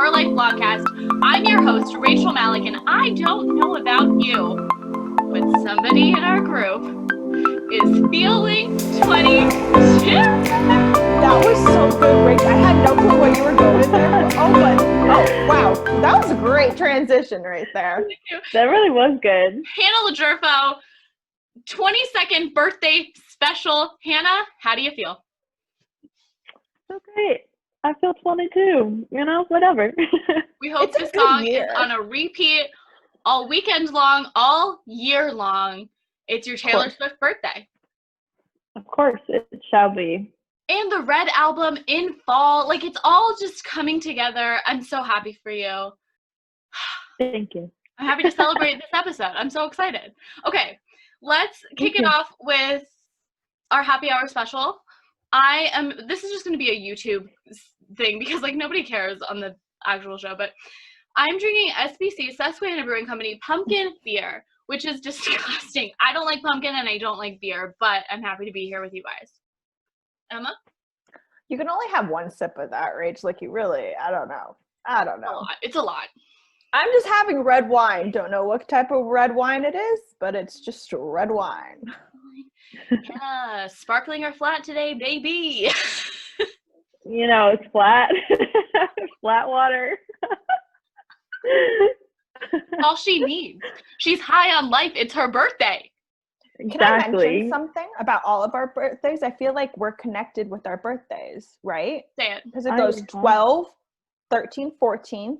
h.e.r.LIFE Blogcast. I'm your host, Rachel Malik, and I don't know about you, but somebody in our group is feeling 22. That was so good, Rach. I had no clue what you were going there. Oh, wow. That was a great transition right there. Thank you. That really was good. Hannah LaJerfo, 22nd birthday special. Hannah, how do you feel? So great. I feel 22, whatever. We hope It's a this good song year. is on a repeat all weekend long, all year long. It's your Taylor Swift birthday. Of course, it shall be. And the Red album in fall. Like, it's all just coming together. I'm so happy for you. Thank you. I'm happy to celebrate this episode. I'm so excited. Okay, let's kick it off with our happy hour special. This is just going to be a YouTube thing because, like, nobody cares on the actual show, but I'm drinking SBC, Susquehanna Brewing Company, pumpkin beer, which is disgusting. I don't like pumpkin and I don't like beer, but I'm happy to be here with you guys. Emma? You can only have one sip of that, Rach. Like, you really, I don't know. It's a lot. I'm just having red wine. Don't know what type of red wine it is, but it's just red wine. Yeah, sparkling or flat today, baby. It's flat. Flat water. All she needs. She's high on life. It's her birthday. Can I mention something about all of our birthdays? I feel like we're connected with our birthdays, right? Say it. Because it goes 12, 13, 14,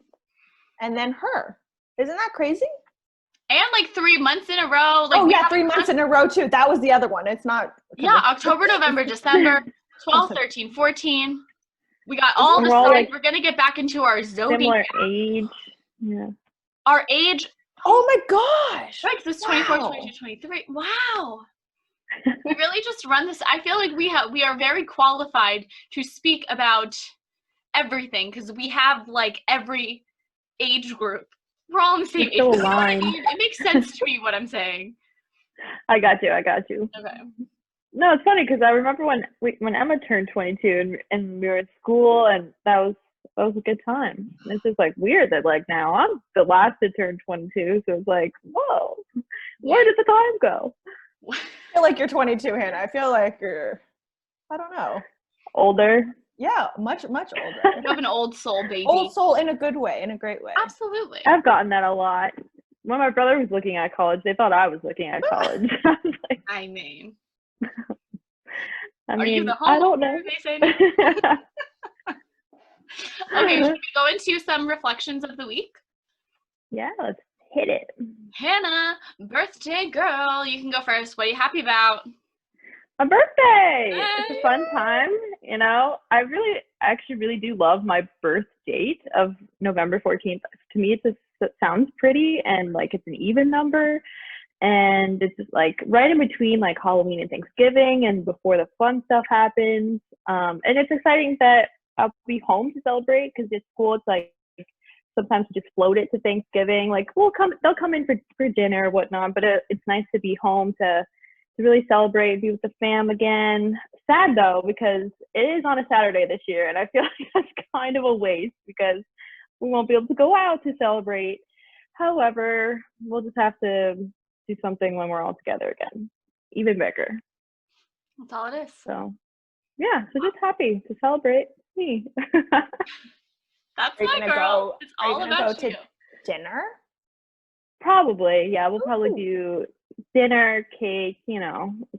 and then her. Isn't that crazy? And like 3 months in a row. Like, 3 months in a row too. That was the other one. It's not. Yeah, October, November, December, 12, 13, 14. We got all the signs. Like, we're going to get back into our zodiac. Similar age. Yeah. Our age. Oh my gosh. Right, this 24, 22, 23. Wow. We really just run this. I feel like we are very qualified to speak about everything because we have like every age group. We're all in the same age group. It makes sense to me what I'm saying. I got you. Okay. No, it's funny because I remember when Emma turned 22 and we were in school, and that was a good time. It's just like weird that like now I'm the last to turn 22, so it's like, whoa, where did the time go? I feel like you're 22, Hannah. I feel like you're, I don't know, older. Yeah, much older. You have an old soul, baby. Old soul in a good way, in a great way. Absolutely. I've gotten that a lot. When my brother was looking at college, they thought I was looking at college. I was like, I mean, are you the I don't know. They say no? Okay, should we go into some reflections of the week? Yeah, let's hit it. Hannah, birthday girl, you can go first. What are you happy about? A birthday. It's a fun time. I really do love my birth date of November 14th. To me, it sounds pretty and like it's an even number. And it's just like right in between like Halloween and Thanksgiving and before the fun stuff happens. And it's exciting that I'll be home to celebrate because it's cool. It's like sometimes we just float it to Thanksgiving. Like they'll come in for dinner or whatnot, but it's nice to be home to really celebrate, be with the fam again. Sad though, because it is on a Saturday this year, and I feel like that's kind of a waste because we won't be able to go out to celebrate. However, we'll just have to do something when we're all together again, even bigger. That's all it is. So, yeah, so just happy to celebrate me. That's my girl. It's all about you. Dinner? Probably, yeah. We'll probably do dinner, cake,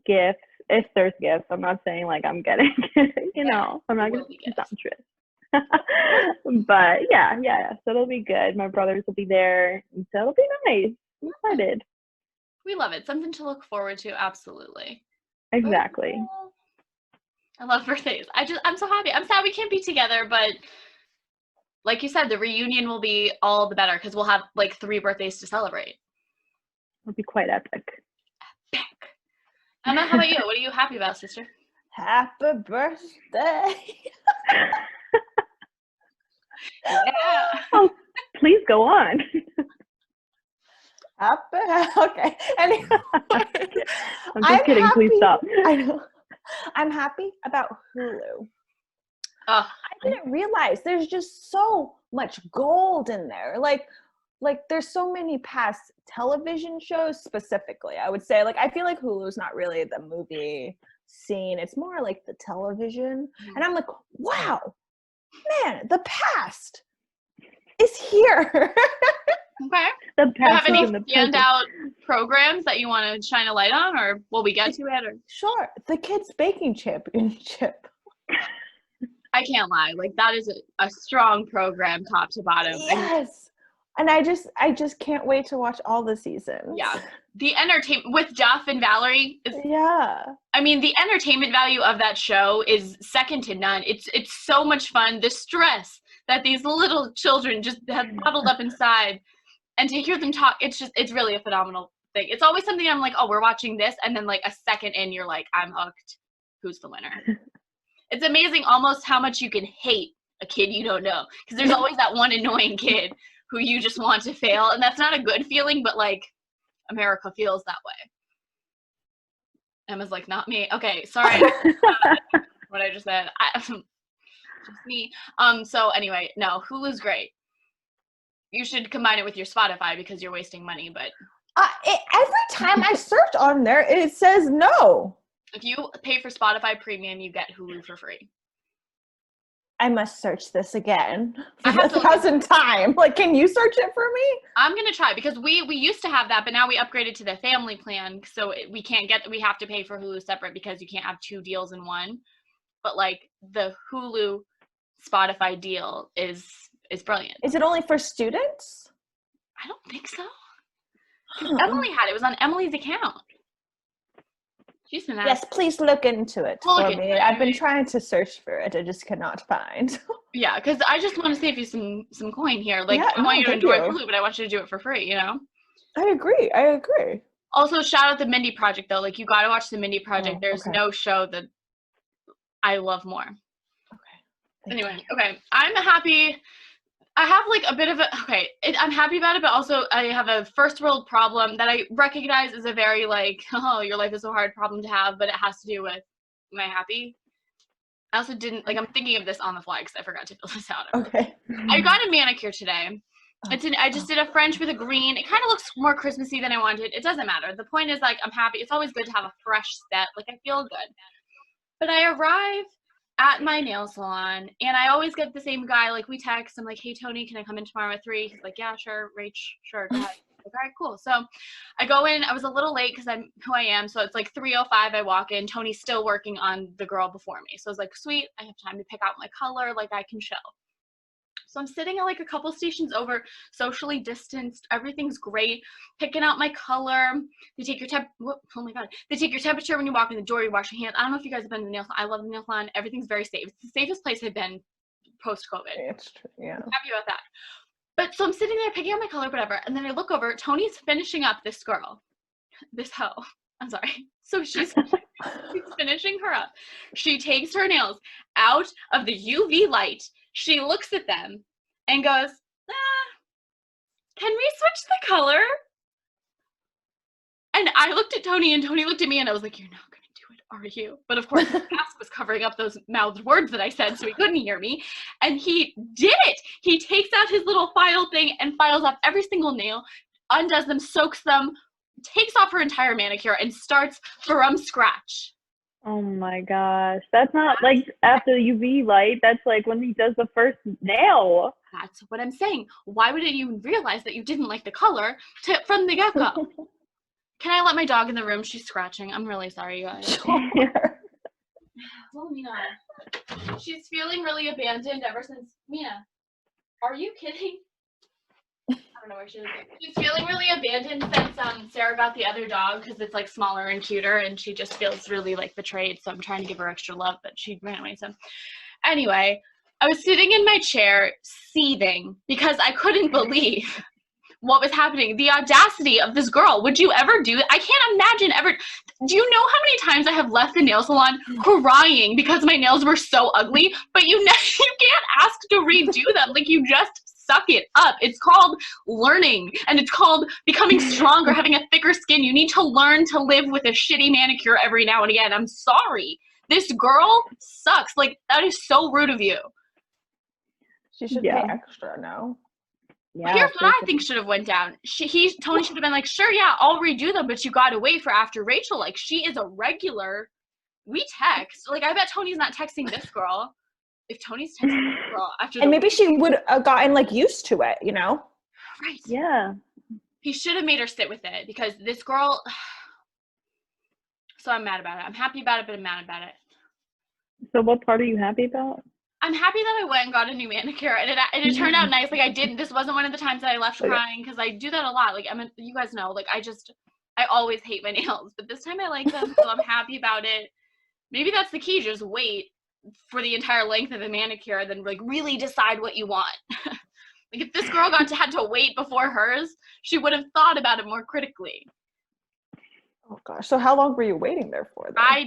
gifts. If there's gifts, I'm not saying like I'm getting, I'm not going to be presumptuous. But yeah. So it'll be good. My brothers will be there, and so it'll be nice. I'm excited. We love it. Something to look forward to. Absolutely. Exactly. I love birthdays. I'm so happy. I'm sad we can't be together, but like you said, the reunion will be all the better because we'll have like 3 birthdays to celebrate. It'll be quite epic. Emma, how about you? What are you happy about, sister? Happy birthday. Yeah. Oh, please go on. Okay. Anyway, I'm just kidding. Happy, please stop. I know. I'm happy about Hulu. I didn't realize there's just so much gold in there. Like there's so many past television shows specifically. I would say, like, I feel like Hulu's not really the movie scene. It's more like the television. And I'm like, wow, man, the past is here. Okay. The Do you have past any is in the present. standout programs that you want to shine a light on, or will we get to it? Or? Sure. The Kids Baking Championship. I can't lie. Like, that is a strong program, top to bottom. Yes. And I just can't wait to watch all the seasons. Yeah. The entertainment with Jeff and Valerie is, Yeah. I mean, the entertainment value of that show is second to none. It's so much fun. The stress that these little children just have bottled up inside, and to hear them talk, it's really a phenomenal thing. It's always something I'm like, oh, we're watching this, and then like a second in, you're like, I'm hooked. Who's the winner? It's amazing almost how much you can hate a kid you don't know, because there's always that one annoying kid who you just want to fail, and that's not a good feeling, but like America feels that way. Emma's like, not me. Okay, sorry. What I just said. Just me. So anyway, no, Hulu's great. You should combine it with your Spotify because you're wasting money, but every time I search on there, it says no. if you pay for Spotify Premium, you get Hulu for free. I must search this again I for have the to 1,000th time. Like, can you search it for me? I'm gonna try because we used to have that, but now we upgraded to the family plan, so we have to pay for Hulu separate because you can't have two deals in one. But like the Hulu Spotify deal is brilliant. Is it only for students? I don't think so. Emily had it. It was on Emily's account. She's been Yes, please look into it for me. I've been trying to search for it. I just cannot find. Yeah, because I just want to save you some coin here. Like, Yeah, I want you to thank enjoy you. Hulu, but I want you to do it for free, you know? I agree. Also, shout out the Mindy Project, though. Like, you got to watch the Mindy Project. There's no show that I love more. Okay. Anyway, okay. I'm happy. I have, like, a bit of a... Okay, I'm happy about it, but also I have a first world problem that I recognize as a very, like, oh, your life is so hard problem to have, but it has to do with, am I happy? I also didn't... Like, I'm thinking of this on the fly because I forgot to fill this out. Okay. I got a manicure today. I just did a French with a green. It kind of looks more Christmassy than I wanted. It doesn't matter. The point is, like, I'm happy. It's always good to have a fresh set. Like, I feel good. But I arrive at my nail salon, and I always get the same guy. Like, we text. I'm like, hey, Tony, can I come in tomorrow at 3? He's like, yeah, sure. Rach, sure. Go ahead. Like, all right, cool. So I go in. I was a little late because I'm who I am. So it's like 3:05. I walk in. Tony's still working on the girl before me. So I was like, sweet. I have time to pick out my color. Like, I can chill. So I'm sitting at like a couple stations over, socially distanced. Everything's great. Picking out my color. They take your oh my god. They take your temperature when you walk in the door. You wash your hands. I don't know if you guys have been to the nail salon. I love the nail salon. Everything's very safe. It's the safest place I've been post-COVID. It's true. Yeah. I'm happy about that. But so I'm sitting there picking out my color, whatever. And then I look over. Tony's finishing up this girl. This hoe. I'm sorry. So she's finishing her up. She takes her nails out of the UV light. She looks at them and goes, can we switch the color? And I looked at Tony, and Tony looked at me, and I was like, you're not going to do it, are you? But of course, the mask was covering up those mouthed words that I said, so he couldn't hear me. And he did it. He takes out his little file thing and files off every single nail, undoes them, soaks them, takes off her entire manicure, and starts from scratch. Oh my gosh. That's not like after the UV light. That's like when he does the first nail. That's what I'm saying. Why would it even realize that you didn't like the color from the get-go? Can I let my dog in the room? She's scratching. I'm really sorry, you guys. Oh, Mina. She's feeling really abandoned ever since... Mina, are you kidding? I don't know where she is. She's feeling really abandoned since Sarah got the other dog because it's like smaller and cuter, and she just feels really like betrayed. So I'm trying to give her extra love, but she ran away. So anyway, I was sitting in my chair seething because I couldn't believe what was happening. The audacity of this girl. Would you ever do it? I can't imagine ever. Do you know how many times I have left the nail salon crying because my nails were so ugly? But you can't ask to redo them. Like, you just suck it up. It's called learning, and it's called becoming stronger, having a thicker skin. You need to learn to live with a shitty manicure every now and again. I'm sorry. This girl sucks. Like, that is so rude of you. She should pay extra, no? Yeah, here's what I think should have went down. Tony should have been like, sure, yeah, I'll redo them, but you gotta wait for after Rachel. Like, she is a regular. We text. Like, I bet Tony's not texting this girl. If Tony's texting this girl after and maybe she would have gotten, like, used to it, you know? Right. Yeah. He should have made her sit with it, because this girl... So I'm mad about it. I'm happy about it, but I'm mad about it. So what part are you happy about? I'm happy that I went and got a new manicure, and it turned out nice. Like, this wasn't one of the times that I left crying, because I do that a lot. Like, you guys know, like, I always hate my nails, but this time I like them, so I'm happy about it. Maybe that's the key, just wait for the entire length of the manicure, then, like, really decide what you want. Like, if this girl had to wait before hers, she would have thought about it more critically. Oh gosh, so how long were you waiting there for, then? I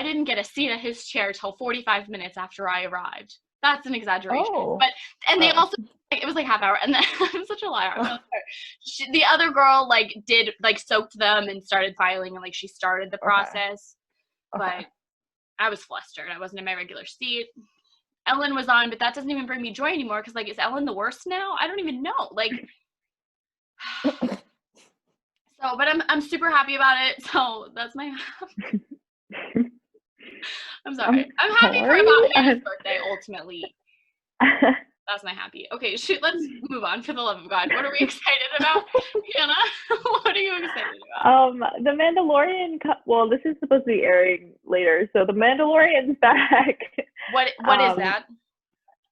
didn't get a seat at his chair till 45 minutes after I arrived. That's an exaggeration. Oh. They also, it was like half hour, and then I'm such a liar. The other girl, like, soaked them and started filing, and, like, she started the process. But I was flustered. I wasn't in my regular seat. Ellen was on, but that doesn't even bring me joy anymore, because, like, is Ellen the worst now? I don't even know. Like... So, but I'm super happy about it. So that's my. I'm sorry. I'm happy for about Hannah's birthday. Ultimately, that's my happy. Okay, let's move on. For the love of God, what are we excited about, Hannah? What are you excited about? The Mandalorian. Well, this is supposed to be airing later, so the Mandalorian's back. What is that?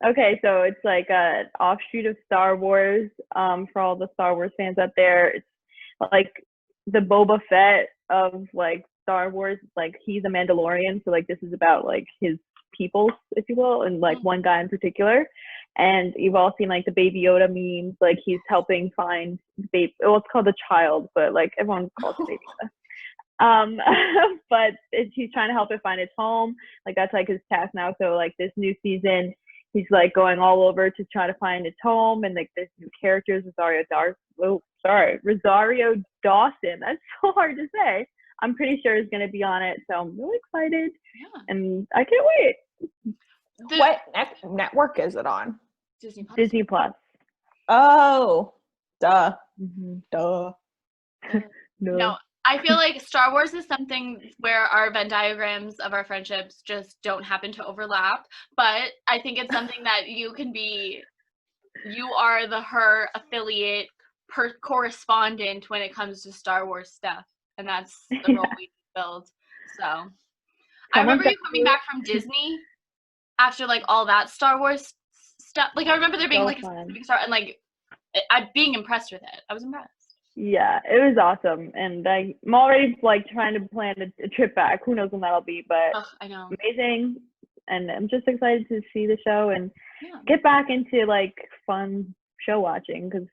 Okay, so it's like an offshoot of Star Wars. For all the Star Wars fans out there, it's like the Boba Fett of, like, Star Wars. Like, he's a Mandalorian, so, like, this is about, like, his people, if you will, and, like, one guy in particular. And you've all seen, like, the Baby Yoda memes. Like, he's helping find it's called the child, but, like, everyone calls it Baby Yoda. But he's trying to help it find its home. Like, that's, like, his task now. So, like, this new season, he's, like, going all over to try to find its home. And, like, there's new characters. Rosario Dawson. That's so hard to say. I'm pretty sure is going to be on it. So I'm really excited. Yeah. And I can't wait. What network is it on? Disney Plus. Oh, duh. Mm-hmm. Duh. No, I feel like Star Wars is something where our Venn diagrams of our friendships just don't happen to overlap. But I think it's something that you are the her affiliate correspondent when it comes to Star Wars stuff. And that's the role we build. So I remember you coming back from Disney after, like, all that Star Wars stuff. Like, I remember there being, like, a specific Star, and, like, I being impressed with it. I was impressed. Yeah, it was awesome. And I'm already, like, trying to plan a trip back. Who knows when that'll be, but I know. Amazing. And I'm just excited to see the show and get back into, like, fun show watching, because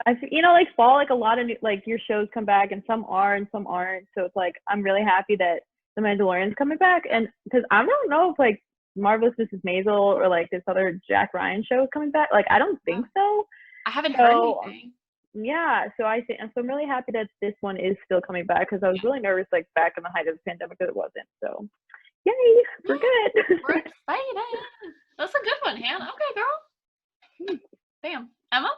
like, fall, like, a lot of new, like, your shows come back, and some are and some aren't. So it's like, I'm really happy that the Mandalorian's coming back. And because I don't know if, like, Marvelous Mrs. Maisel or, like, this other Jack Ryan show is coming back. Like, I don't think so. I haven't heard anything. Yeah, so I'm really happy that this one is still coming back, because I was really nervous, like, back in the height of the pandemic, that it wasn't. So, yay, we're good. We're excited. That's a good one, Hannah. Okay, girl. Bam. Emma?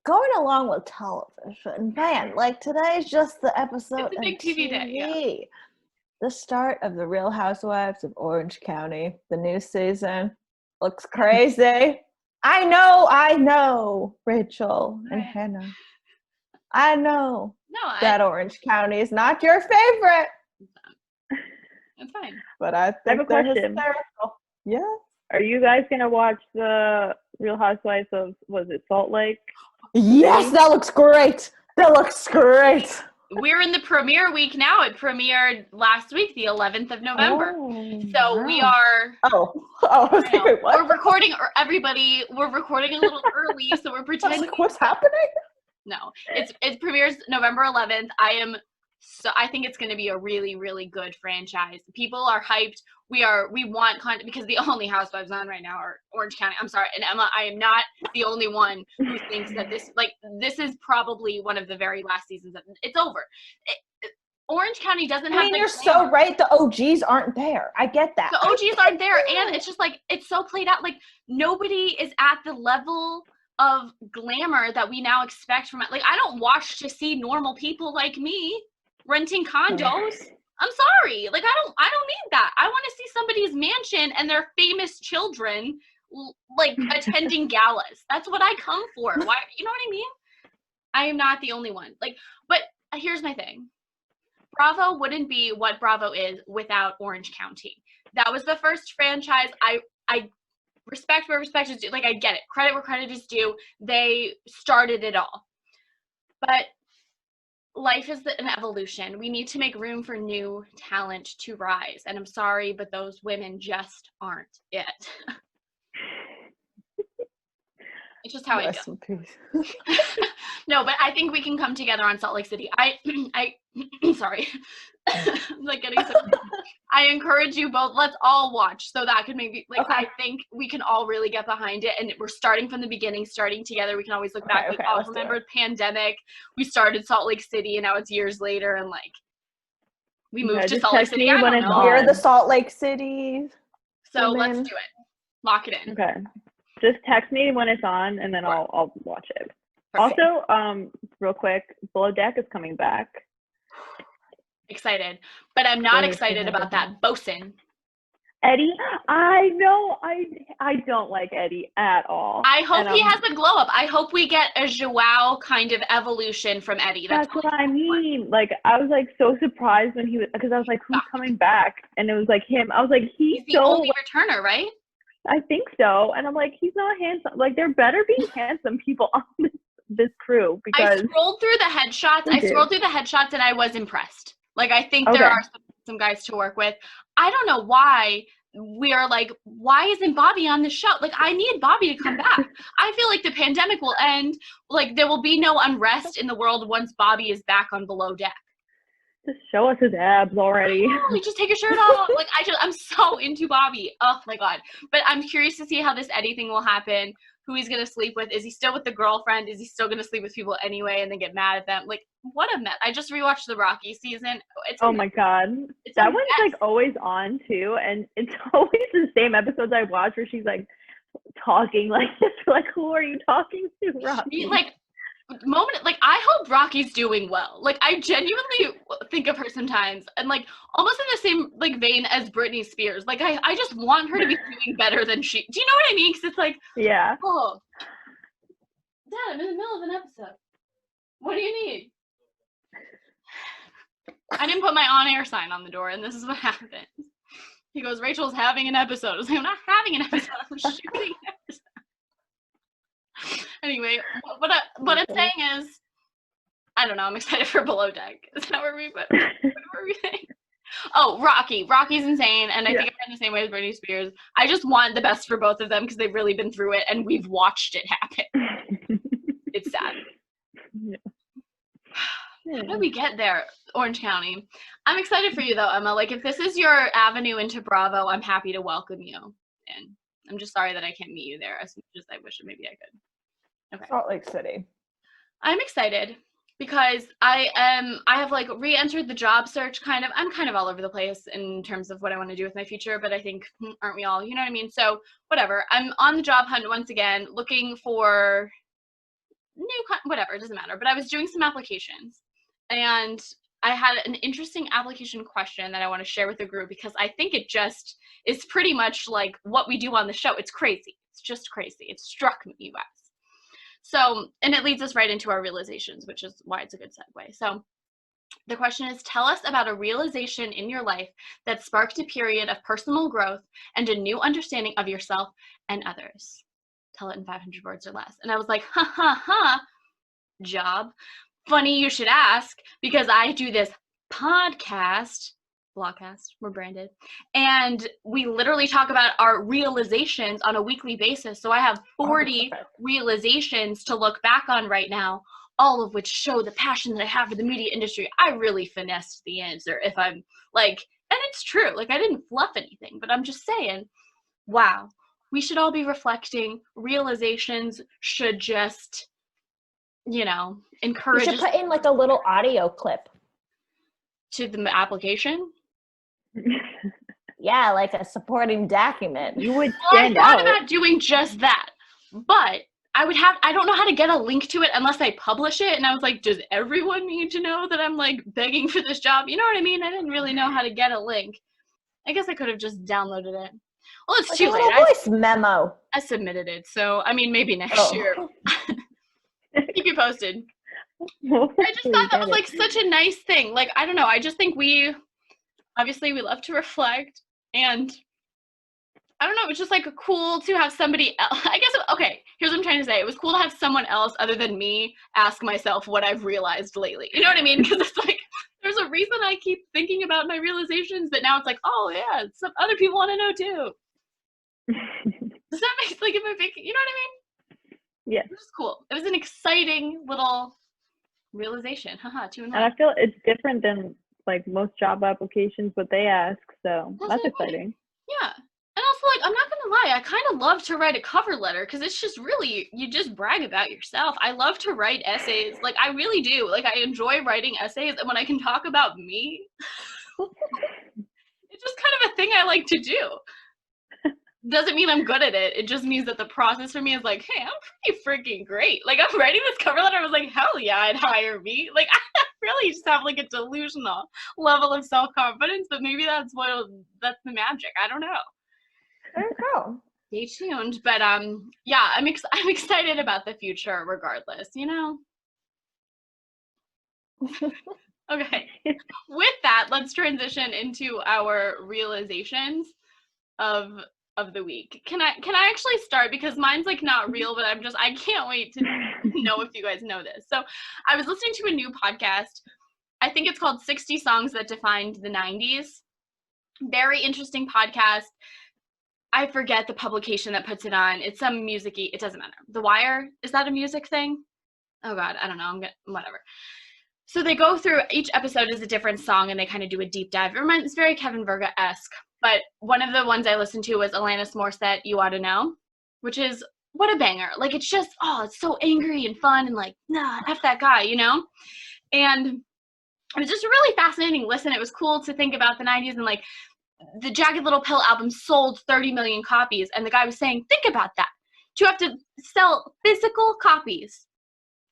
Going along with television, man, like, today's just the episode. It's a big TV day, yeah. The start of The Real Housewives of Orange County, the new season. Looks crazy. I know, Rachel and Hannah. I know that Orange County is not your favorite. It's fine. But I think they're hysterical. Yeah. Are you guys going to watch the Real Housewives of, was it Salt Lake? Yes, that looks great. We're in the premiere week now. It premiered last week, the 11th of November. So we are. We're recording. We're recording a little early, so we're pretending. Like, what's happening? No, it premieres November 11th. I think it's going to be a really, really good franchise. People are hyped. We want content, because the only housewives on right now are Orange County. I'm sorry. And Emma, I am not the only one who thinks that this is probably one of the very last seasons. It's over. Orange County doesn't have the you're glamour. so right. The OGs aren't there. I get that. The OGs aren't there, and it's just like, it's so played out. Like, nobody is at the level of glamour that we now expect from it. Like, I don't watch to see normal people like me renting condos. I'm sorry. Like, I don't need that. I want to see somebody's mansion and their famous children like attending galas. That's what I come for. Why? You know what I mean? I am not the only one. Like, but here's my thing. Bravo wouldn't be what Bravo is without Orange County. That was the first franchise. I respect where respect is due. Like, I get it. Credit where credit is due. They started it all. But life is an evolution. We need to make room for new talent to rise. And I'm sorry, but those women just aren't it. It's just how I feel. No, but I think we can come together on Salt Lake City. I sorry. Like getting so I encourage you both. Let's all watch. So that could maybe I think we can all really get behind it. And we're starting from the beginning, starting together. We can always look back. Remember the pandemic? We started Salt Lake City and now it's years later and like we moved to Salt Lake City. We're the Salt Lake City. So let's do it. Lock it in. Okay. Just text me when it's on, and then I'll watch it. Perfect. Also, real quick, Below Deck is coming back. Excited, but I'm not excited about that bosun. Eddie, I know, I don't like Eddie at all. I hope he has a glow up. I hope we get a Joao kind of evolution from Eddie. That's what I mean. Like, I was like so surprised when he was, because I was like, who's coming back? And it was like him. I was like, he's the only returner, right? I think so. And I'm like, he's not handsome. Like, there better be handsome people on this crew, because I scrolled through the headshots. And I was impressed. Like, I think there are some guys to work with. I don't know why we are like, why isn't Bobby on the show? Like, I need Bobby to come back. I feel like the pandemic will end. Like, there will be no unrest in the world once Bobby is back on Below Deck. Just show us his abs already. Like, just take your shirt off. Like, I'm so into Bobby. Oh my God. But I'm curious to see how this Eddie thing will happen. Who he's going to sleep with. Is he still with the girlfriend? Is he still going to sleep with people anyway and then get mad at them? Like, what a mess. I just rewatched the Rocky season. My God. That one's like always on too. And it's always the same episodes I watch where she's like talking like this. Like, who are you talking to, Rocky? Like, I hope Rocky's doing well. Like, I genuinely think of her sometimes and like almost in the same like vein as Britney Spears. Like, I just want her to be doing better than she. Do you know what I mean? Because it's like, oh, Dad, I'm in the middle of an episode. What do you need? I didn't put my on-air sign on the door, and this is what happened. He goes, Rachel's having an episode. I was like, I'm not having an episode. I'm shooting an episode. Anyway, what I'm saying is, I don't know. I'm excited for Below Deck. Is that where we think? Oh, Rocky. Rocky's insane, and I think I'm in the same way as Britney Spears. I just want the best for both of them because they've really been through it, and we've watched it happen. It's sad. How did we get there, Orange County? I'm excited for you, though, Emma. Like, if this is your avenue into Bravo, I'm happy to welcome you. And I'm just sorry that I can't meet you there as much as I wish maybe I could. Okay. Salt Lake City. I'm excited because I have like re-entered the job search kind of. I'm kind of all over the place in terms of what I want to do with my future, but I think, aren't we all? You know what I mean? So whatever. I'm on the job hunt once again, looking for whatever, it doesn't matter. But I was doing some applications and I had an interesting application question that I want to share with the group because I think it just is pretty much like what we do on the show. It's crazy. It's just crazy. It struck me, you guys. So, and it leads us right into our realizations, which is why it's a good segue. So the question is, tell us about a realization in your life that sparked a period of personal growth and a new understanding of yourself and others. Tell it in 500 words or less. And I was like, job. Funny you should ask, because I do this podcast, Blogcast, we're branded, and we literally talk about our realizations on a weekly basis. So I have 40 realizations to look back on right now, all of which show the passion that I have for the media industry. I really finessed the answer if I'm like, and it's true, like I didn't fluff anything, but I'm just saying, wow, we should all be reflecting. Realizations should just, you know, encourage. You should put in like a little audio clip. to the application? Yeah, like a supporting document. You would Well, I stand thought out. about doing just that, but I don't know how to get a link to it unless I publish it, and I was like, does everyone need to know that I'm like begging for this job? You know what I mean? I didn't really know how to get a link. I guess I could have just downloaded it. Well, it's Like too a late. little voice memo. I submitted it, so I mean, maybe next year. Keep you posted. I just thought that was like such a nice thing. Like, I don't know. I just think we love to reflect, and I don't know. It's just like cool to have somebody else. I guess, okay, here's what I'm trying to say. It was cool to have someone else other than me ask myself what I've realized lately. You know what I mean? Because it's like, there's a reason I keep thinking about my realizations, but now it's like, oh yeah, some other people want to know too. Does that make, like, am I making, you know what I mean? Yeah. It was cool. It was an exciting little realization. Haha, 2 in 1. And I feel it's different than like most job applications, what they ask. So that's exciting. Yeah. And also, like, I'm not gonna lie, I kind of love to write a cover letter because it's just really, you just brag about yourself. I love to write essays. Like, I really do. Like, I enjoy writing essays, and when I can talk about me, it's just kind of a thing I like to do. Doesn't mean I'm good at it. It just means that the process for me is like, hey, I'm pretty freaking great. Like, I'm writing this cover letter. I was like, hell yeah, I'd hire me. Like, I really just have like a delusional level of self-confidence, but maybe that's the magic. I don't know. There you go. Stay tuned. But yeah, I'm excited about the future regardless, you know? Okay. With that, let's transition into our realizations of the week. Can I actually start, because mine's like not real, but I can't wait to know if you guys know this. So I was listening to a new podcast. I think it's called 60 Songs That Defined the 90s. Very interesting podcast. I forget the publication that puts it on. It's some music-y. It doesn't matter. The Wire, is that a music thing? Oh God, I don't know. Whatever. So they go through, each episode is a different song, and they kind of do a deep dive. It's very Kevin Verga-esque. But one of the ones I listened to was Alanis Morissette, You Oughta Know, which is, what a banger. Like, it's just, oh, it's so angry and fun and like, nah, F that guy, you know? And it was just a really fascinating listen. It was cool to think about the 90s, and like, the Jagged Little Pill album sold 30 million copies, and the guy was saying, think about that. To have to sell physical copies,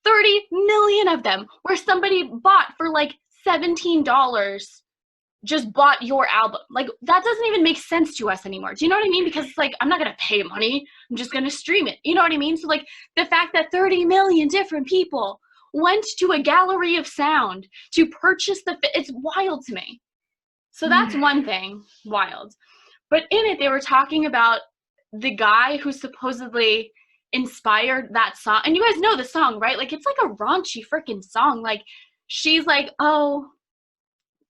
30 million of them, where somebody bought for like $17 just bought your album. Like, that doesn't even make sense to us anymore. Do you know what I mean? Because it's like, I'm not going to pay money. I'm just going to stream it. You know what I mean? So like, the fact that 30 million different people went to a gallery of sound to purchase it's wild to me. So that's one thing, wild. But in it, they were talking about the guy who supposedly inspired that song. And you guys know the song, right? Like, it's like a raunchy freaking song. Like, she's like, oh,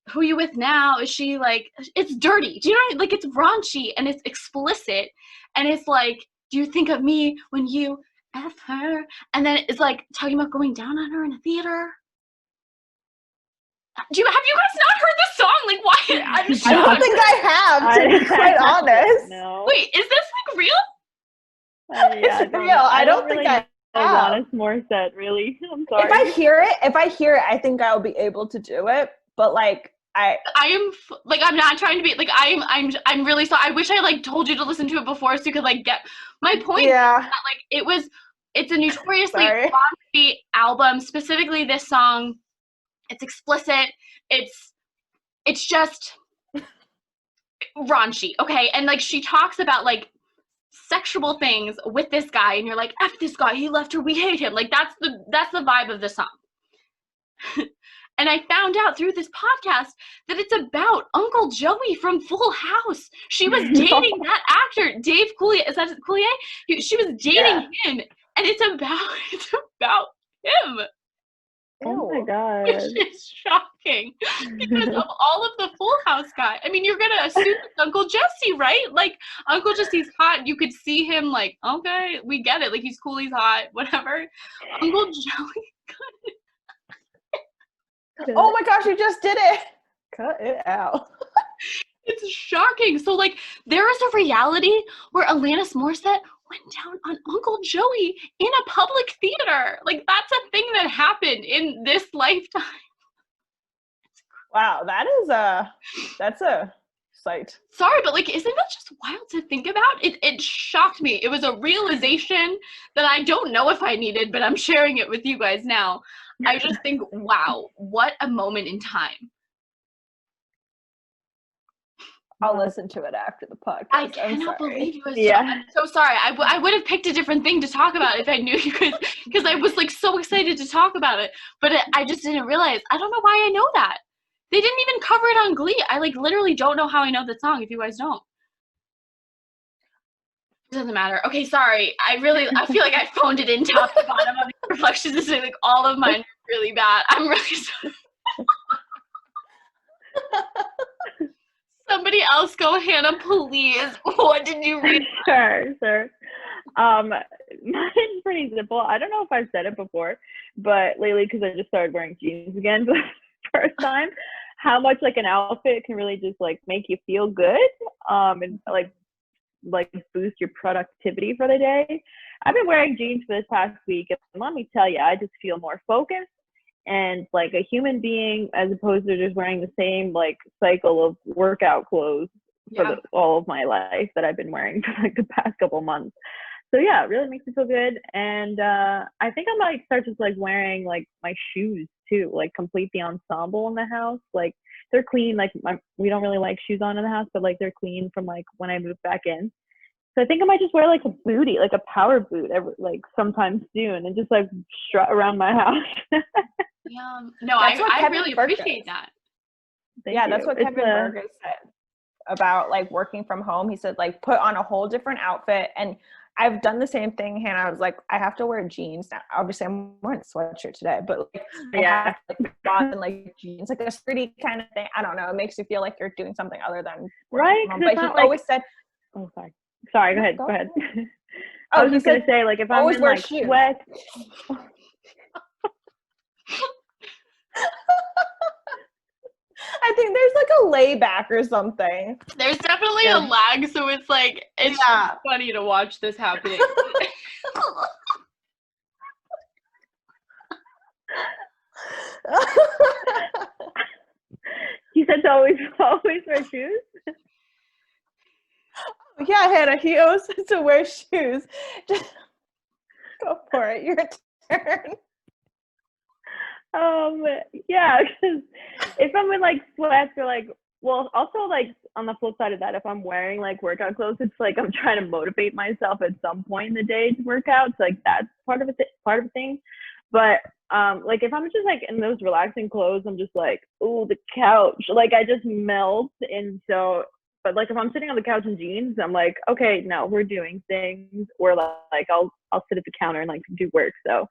who you with now? Is she like, it's dirty. Do you know what I mean? Like, it's raunchy and it's explicit. And it's like, do you think of me when you F her? And then it's like talking about going down on her in a theater. Have you guys not heard this song? Like, why? I'm shocked. I don't think I have, to be quite honest. No. Wait, is this like real? Yeah, It's real. I don't think I have. Alanis Morissette, really. I'm sorry. If I hear it, I think I'll be able to do it. But like, I am like, I'm not trying to be like, I'm really sorry. I wish I like told you to listen to it before so you could like get my point. Yeah. Is that, like, it's a notoriously raunchy album. Specifically, this song. It's explicit. It's just raunchy, okay? And like, she talks about like sexual things with this guy, and you're like, F this guy, he left her, we hate him. Like, that's the vibe of the song. And I found out through this podcast that it's about Uncle Joey from Full House. She was dating that actor, Dave Coulier. Is that Coulier? She was dating him, and it's about him. Oh my God. Which is shocking because of all of the Full House guy. I mean, you're going to assume it's Uncle Jesse, right? Like, Uncle Jesse's hot. You could see him like, okay, we get it. Like, he's cool, he's hot, whatever. Uncle Joey. Oh my gosh, you just did it. Cut it out. It's shocking. So, like, there is a reality where Alanis Morissette went down on Uncle Joey in a public theater. Like, that's a thing that happened in this lifetime. It's Wow, that's a sight. Sorry, but like, isn't that just wild to think about? It shocked me. It was a realization that I don't know if I needed, but I'm sharing it with you guys now. I just think, wow, what a moment in time. I'll listen to it after the podcast. I cannot believe you guys. Yeah. I'm so sorry. I would have picked a different thing to talk about if I knew you guys, because I was like so excited to talk about it. But I just didn't realize. I don't know why I know that. They didn't even cover it on Glee. I like literally don't know how I know the song if you guys don't. It doesn't matter. Okay, sorry. I feel like I phoned it in top to bottom of the reflections this week. Like all of mine are really bad. I'm really sorry. Somebody else go, Hannah, please. What did you read? Sure. Mine's pretty simple. I don't know if I've said it before, but lately, because I just started wearing jeans again for the first time, how much like an outfit can really just like make you feel good, and like boost your productivity for the day. I've been wearing jeans for this past week, and let me tell you, I just feel more focused and like a human being, as opposed to just wearing the same like cycle of workout clothes for all of my life that I've been wearing for like the past couple months. So yeah, it really makes me feel good. And I think I might start just like wearing like my shoes too, like complete the ensemble in the house. Like they're clean, like we don't really like shoes on in the house, but like they're clean from like when I moved back in. So I think I might just wear like a bootie, like a power boot, like sometime soon, and just like strut around my house. No, I really appreciate that. Thank you. That's what Kevin Burgess said about like working from home. He said like put on a whole different outfit, and I've done the same thing, Hannah. I was like, I have to wear jeans now. Obviously, I'm wearing a sweatshirt today, but like, I have to, like, on like jeans, like a sturdy kind of thing. I don't know. It makes you feel like you're doing something other than right. But he always said, "Oh, sorry. Go ahead." I was just gonna say, like, if I'm in like sweat. I think there's like a layback or something. There's definitely a lag, so it's like it's funny to watch this happening. He said to always wear shoes. Yeah, Hannah, he always says to wear shoes. Just go for it. Your turn. Yeah, because if I'm in like sweats or like, well, also like on the flip side of that, if I'm wearing like workout clothes, it's like I'm trying to motivate myself at some point in the day to work out. So like that's part of a thing. But like if I'm just like in those relaxing clothes, I'm just like, oh, the couch, like I just melt. And so, but like if I'm sitting on the couch in jeans, I'm like, okay, no, we're doing things. Or like I'll sit at the counter and like do work. So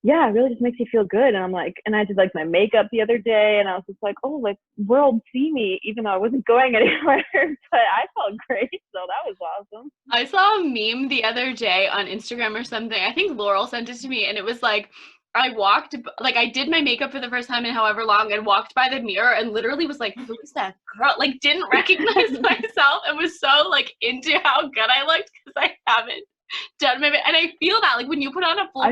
yeah, it really just makes you feel good. And I'm like, and I did like my makeup the other day, and I was just like, oh, like world see me, even though I wasn't going anywhere, but I felt great. So that was awesome. I saw a meme the other day on Instagram or something. I think Laurel sent it to me, and it was like, I did my makeup for the first time in however long, and walked by the mirror and literally was like, who is that girl? Like, didn't recognize myself and was so like into how good I looked because I haven't done my, and I feel that like when you put on a full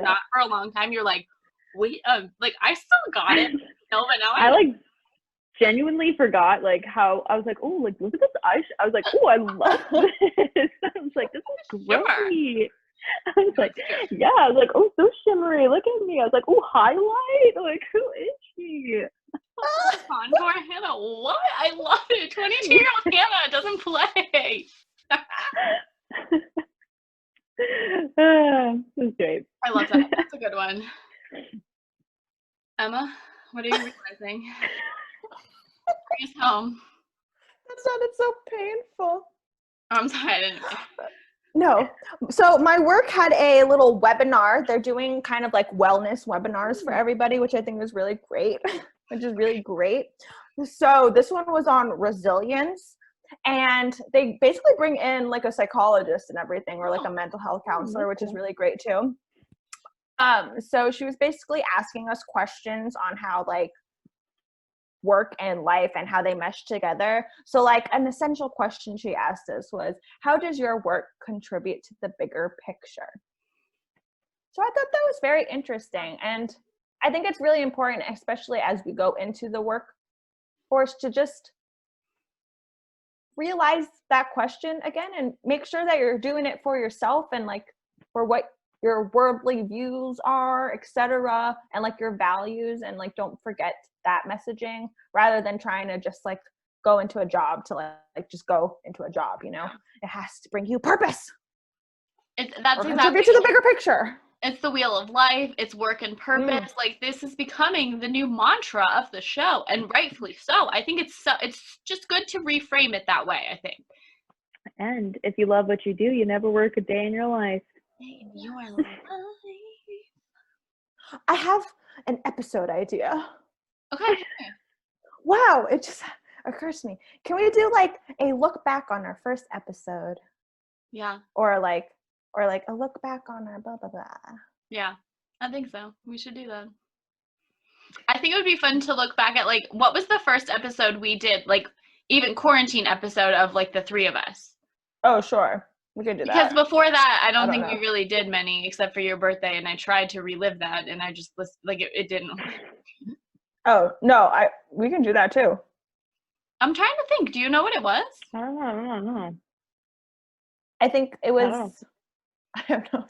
not for a long time, you're like, wait, like I still got it. No, but now I like genuinely forgot like how I was like, oh, like look at this eyes. I was like, oh, I love this. I was like, this is great. I was like, yeah, I was like, oh, so shimmery. Look at me. I was like, oh, highlight. Like, who is she? Contour Hannah. What? I love it. 22-year-old Hannah doesn't play. That's great. I love that. That's a good one. Emma, what are you realizing? Bring us home. That sounded so painful. I'm sorry. No. So my work had a little webinar. They're doing kind of like wellness webinars for everybody, which I think is really great. So this one was on resilience. And they basically bring in like a psychologist and everything, or like a mental health counselor, which is really great too. So she was basically asking us questions on how like work and life and how they mesh together. So like an essential question she asked us was, how does your work contribute to the bigger picture? So I thought that was very interesting. And I think it's really important, especially as we go into the workforce, to just realize that question again and make sure that you're doing it for yourself and like for what your worldly views are, etc., and like your values, and like don't forget that messaging rather than trying to just like go into a job to like just go into a job, you know. It has to bring you purpose. That's contribute to the bigger picture. It's the wheel of life. It's work and purpose. Like, this is becoming the new mantra of the show, and rightfully so. I think it's just good to reframe it that way, I think. And if you love what you do, you never work a day in your life. In your life. I have an episode idea. Okay. Wow, it just occurs to me. Can we do like a look back on our first episode? Yeah. Or like a look back on our blah blah blah. Yeah, I think so. We should do that. I think it would be fun to look back at like what was the first episode we did, like even quarantine episode of like the three of us. Oh, sure. We could do that. Because before that, I don't think we really did many except for your birthday, and I tried to relive that, and I just like it didn't. Oh no, we can do that too. I'm trying to think. Do you know what it was? I don't know. I think it was. I don't know.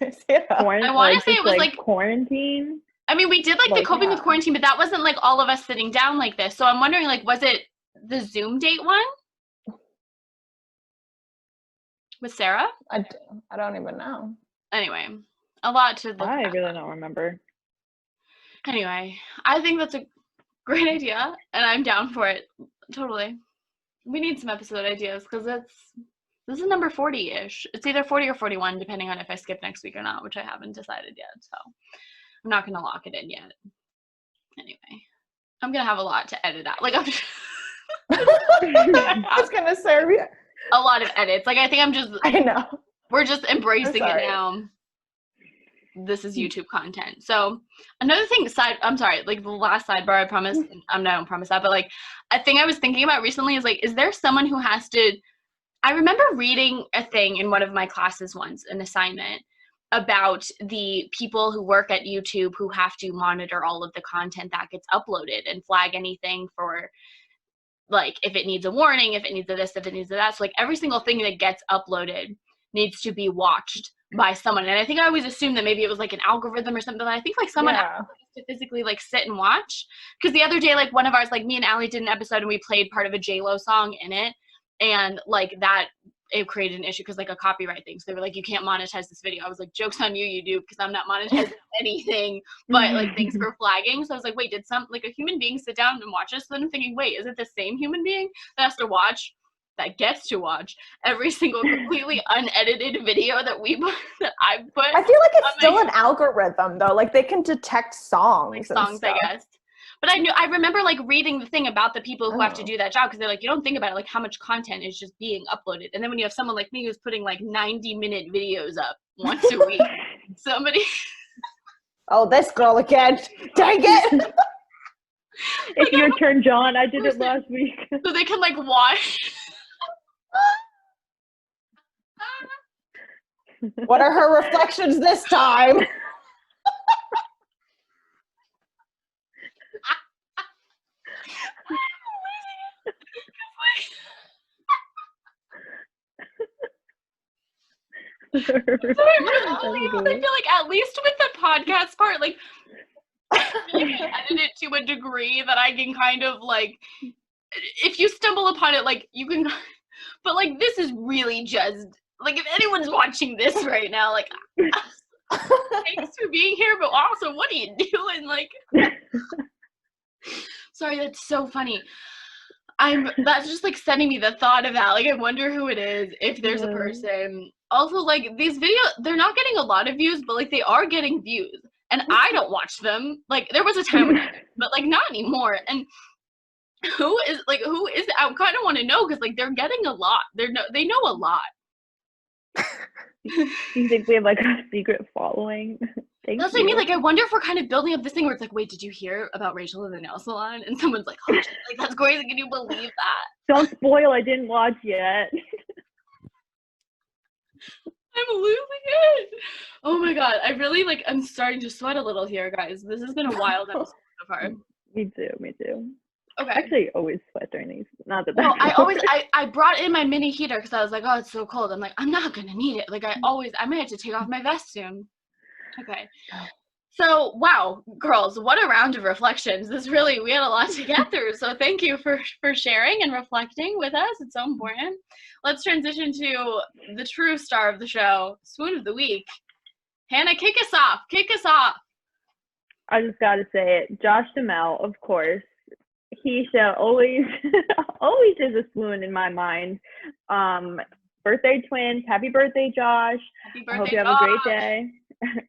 I want to say it was like quarantine. I mean, we did like the coping with quarantine, but that wasn't like all of us sitting down like this. So I'm wondering, like, was it the Zoom date one? With Sarah? I don't even know. Anyway, a lot to look I at. really don't remember. Anyway, I think that's a great idea, and I'm down for it. Totally. We need some episode ideas, because this is number 40-ish. It's either 40 or 41, depending on if I skip next week or not, which I haven't decided yet, so I'm not going to lock it in yet. Anyway, I'm going to have a lot to edit out. Like, I was going to say, a lot of edits. Like, I know. We're just embracing it now. This is YouTube content. So another thing, I'm sorry, like the last sidebar, I promise, I don't promise that, but like a thing I was thinking about recently is like, is there someone who has to, I remember reading a thing in one of my classes once, an assignment, about the people who work at YouTube who have to monitor all of the content that gets uploaded and flag anything for, like, if it needs a warning, if it needs a this, if it needs a that. So, like, every single thing that gets uploaded needs to be watched by someone. And I think I always assumed that maybe it was, like, an algorithm or something. But I think, like, someone has to physically, like, sit and watch. Because the other day, like, one of ours, like, me and Allie did an episode and we played part of a J-Lo song in it. And, like, that, it created an issue because, like, a copyright thing. So they were like, you can't monetize this video. I was like, joke's on you, you do, because I'm not monetizing anything. But, like, thanks for flagging. So I was like, wait, did a human being sit down and watch this? So then I'm thinking, wait, is it the same human being that has to watch, that gets to watch every single completely unedited video that I put? I feel like it's still an algorithm, though. Like, they can detect songs. Like, songs, I guess. But I remember, like, reading the thing about the people who have to do that job, because they're like, you don't think about it, like, how much content is just being uploaded. And then when you have someone like me who's putting, like, 90-minute videos up once a week, somebody... Oh, this girl again. Dang it! It's like, your turn, John. I did it last week. So they can, like, watch... What are her reflections this time? Sorry, I feel like at least with the podcast part, like, I edited it to a degree that I can kind of, like, if you stumble upon it, like, you can, but, like, this is really just, like, if anyone's watching this right now, like, thanks for being here, but also, what are you doing? Like, sorry, that's so funny. That's just, like, sending me the thought of that. Like, I wonder who it is, if there's a person. Also, like, these videos, they're not getting a lot of views, but, like, they are getting views. And I don't watch them. Like, there was a time when I did, but, like, not anymore. And who is, I kind of want to know, because, like, they're getting a lot. They know a lot. Do you think we have, like, a secret following? That's what I mean. Like, I wonder if we're kind of building up this thing where it's like, wait, did you hear about Rachel in the nail salon? And someone's like, oh, like, that's crazy. Can you believe that? Don't spoil. I didn't watch yet. I'm losing it. Oh my god, I really I'm starting to sweat a little here, guys. This has been a wild episode so far. Me too. Okay. Actually, always sweat during these. Not that. Well, I brought in my mini heater because I was like, oh, it's so cold. I'm like, I'm not gonna need it. I may have to take off my vest soon. Okay. So, wow, girls, what a round of reflections. We had a lot to get through. So thank you for sharing and reflecting with us. It's so important. Let's transition to the true star of the show, Swoon of the Week. Hannah, kick us off. I just got to say it. Josh Duhamel, of course. He shall always is a swoon in my mind. Birthday twins. Happy birthday, Josh. Happy birthday, I hope you have a great day.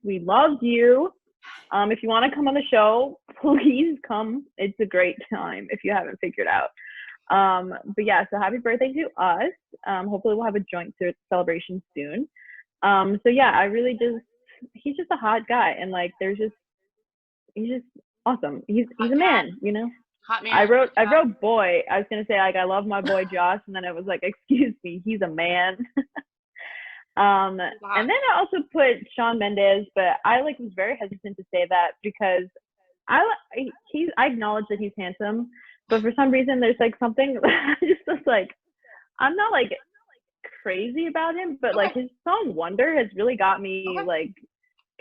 We love you. If you want to come on the show, please come. It's a great time if you haven't figured out. But yeah, so happy birthday to us. Hopefully we'll have a joint celebration soon. So yeah, he's just a hot guy, and he's just awesome. He's a man, you know. Hot man. I wrote boy. I was gonna say I love my boy Josh, and then I was like, excuse me, he's a man. Wow. And then I also put Shawn Mendes, but I was very hesitant to say that because I acknowledge that he's handsome, but for some reason there's something I just was I'm not crazy about him, but his song Wonder has really got me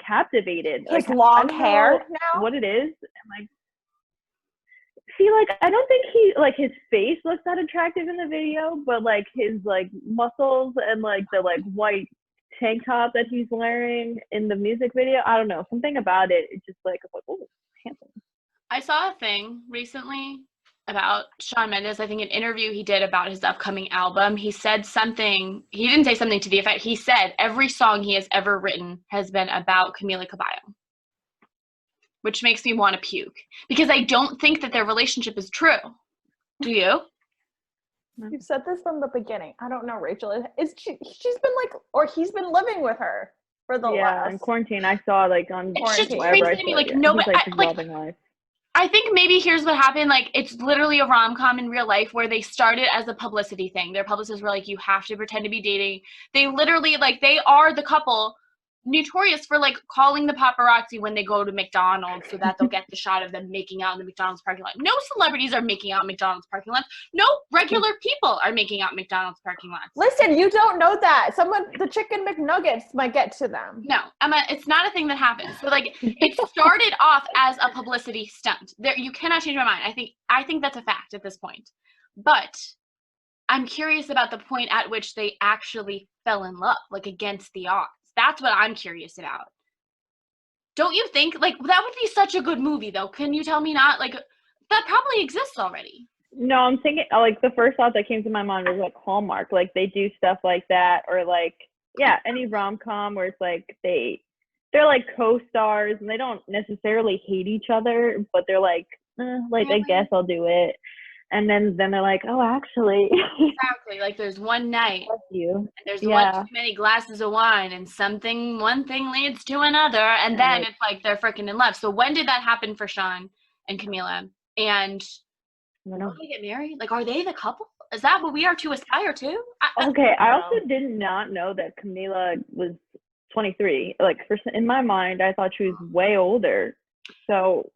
captivated. His long hair now? What it is. And see, I don't think he his face looks that attractive in the video, but his muscles and the white tank top that he's wearing in the music video, I don't know, something about it. It's just oh, handsome. I saw a thing recently about Shawn Mendes. I think an interview he did about his upcoming album. He said something. He didn't say something to the effect. He said every song he has ever written has been about Camila Cabello, which makes me want to puke because I don't think that their relationship is true. Do you? You've said this from the beginning. I don't know, Rachel. She's been or he's been living with her for the last. In quarantine. I saw on it's just crazy to me. Nobody. I think maybe here's what happened. It's literally a rom-com in real life where they started as a publicity thing. Their publicists were like, you have to pretend to be dating. They literally they are the couple notorious for calling the paparazzi when they go to McDonald's so that they'll get the shot of them making out in the McDonald's parking lot. No celebrities are making out in McDonald's parking lots. No regular people are making out in McDonald's parking lots. Listen, you don't know that. The chicken McNuggets might get to them. No, Emma, it's not a thing that happens. So it started off as a publicity stunt. You cannot change my mind. I think that's a fact at this point. But I'm curious about the point at which they actually fell in love, against the odds. That's what I'm curious about. Don't you think? That would be such a good movie, though. Can you tell me not? That probably exists already. No, I'm thinking, the first thought that came to my mind was, Hallmark. They do stuff like that. Or, any rom-com where it's, they're, co-stars, and they don't necessarily hate each other, but they're, I guess I'll do it. And then they're like, oh, actually. Exactly. There's one night. Fuck you. And there's one too many glasses of wine, and one thing leads to another. And then it's they're freaking in love. So when did that happen for Shawn and Camila? And when did they get married? Are they the couple? Is that what we are to aspire to? I also did not know that Camila was 23. In my mind, I thought she was way older. So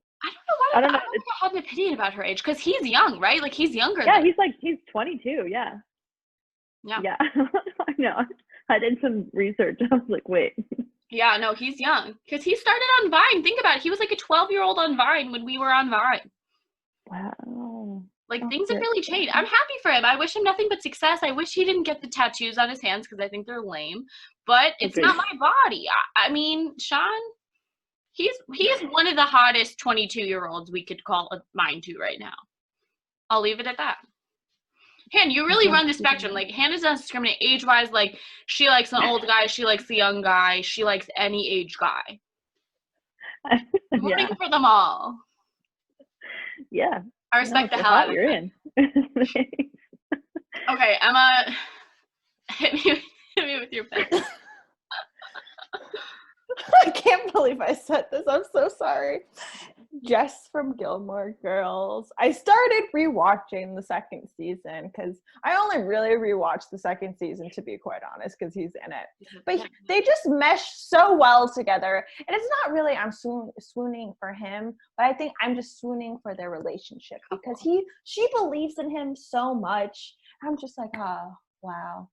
I don't know. I have an opinion about her age because he's young, right? He's younger. Yeah, he's 22. Yeah. Yeah. I know. I did some research. I was wait. Yeah, no, he's young because he started on Vine. Think about it. He was a 12-year-old on Vine when we were on Vine. Wow. Things have really changed. I'm happy for him. I wish him nothing but success. I wish he didn't get the tattoos on his hands because I think they're lame. But it's not my body. I mean, Shawn. He is one of the hottest 22-year-olds we could call a mind to right now. I'll leave it at that. Han, you really run the spectrum. Han doesn't discriminate age-wise. She likes an old guy. She likes a young guy. She likes any age guy. Rooting for them all. Yeah. I respect the hell out of you're in. Okay, Emma, hit me with your pen. I can't believe I said this. I'm so sorry. Jess from Gilmore Girls. I started rewatching the second season because I only really rewatched the second season, to be quite honest, because he's in it. But they just mesh so well together. And it's not really I'm swooning for him, but I think I'm just swooning for their relationship because she believes in him so much. I'm just like, oh, wow.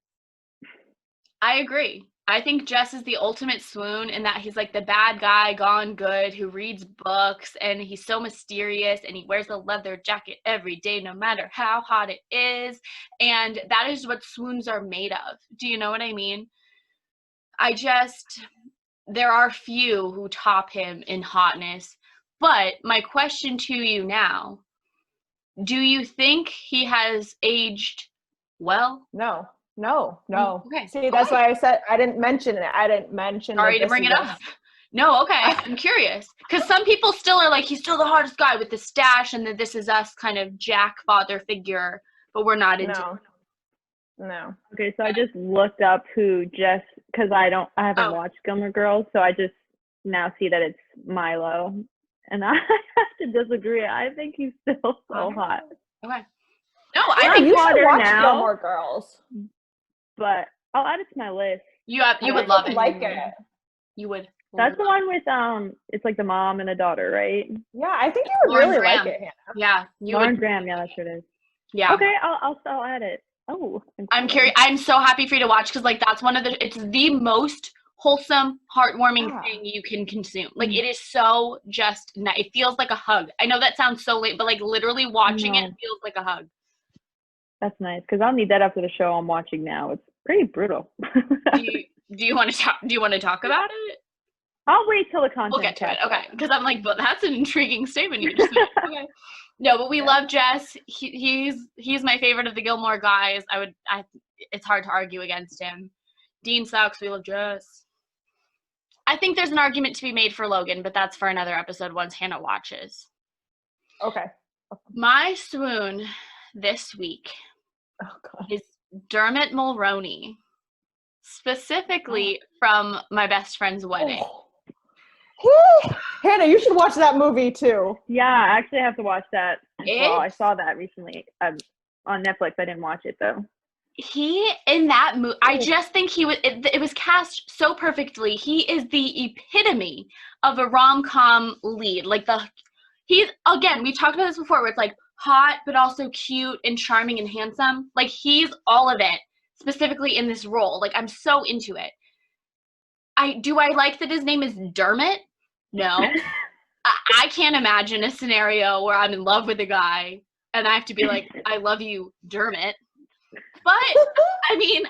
I agree. I think Jess is the ultimate swoon in that he's like the bad guy gone good who reads books and he's so mysterious and he wears a leather jacket every day no matter how hot it is. And that is what swoons are made of. Do you know what I mean? There are few who top him in hotness. But my question to you now, do you think he has aged well? No. Okay. See, that's why I said I didn't mention it. I didn't mention. Sorry to bring it up. No, okay. I'm curious. Because some people still are like, he's still the hottest guy with the stash and the This Is Us kind of Jack father figure, but we're not into No. Okay, so I just looked up who Jess, because I haven't watched Gilmore Girls, so I just now see that it's Milo. And I have to disagree. I think he's still so hot. Okay. No, I think you should watch now. Gilmore Girls. But I'll add it to my list. You would love it. Like it. You would. That's the one with it's like the mom and the daughter, right? Yeah, I think you would Lauren really Graham. like it, Hannah. Yeah, Lauren Graham. Yeah, that's what it is. Yeah. Okay, I'll add it. Oh, I'm curious. I'm so happy for you to watch because like that's it's the most wholesome, heartwarming thing you can consume. Like it is so just nice. It feels like a hug. I know that sounds so late, but like literally watching it feels like a hug. That's nice because I'll need that after the show I'm watching now. It's pretty brutal. Do you want to talk? Do you want to talk about it? I'll wait till the content. We'll get to it. Okay, because I'm like, but that's an intriguing statement you just made. Okay. No, but we love Jess. He's my favorite of the Gilmore guys. It's hard to argue against him. Dean sucks. We love Jess. I think there's an argument to be made for Logan, but that's for another episode once Hannah watches. Okay. My swoon this week is Dermot Mulroney, specifically from My Best Friend's Wedding. Hannah, you should watch that movie too. Yeah, I actually have to watch that. Well, I saw that recently on Netflix. I didn't watch it though. He in that movie, I just think it was cast so perfectly. He is the epitome of a rom-com lead. Like we talked about this before, where it's like hot but also cute and charming and handsome. Like he's all of it, specifically in this role. Like I'm so into it. I like that his name is Dermot? No. I can't imagine a scenario where I'm in love with a guy and I have to be like, I love you, Dermot. But I mean,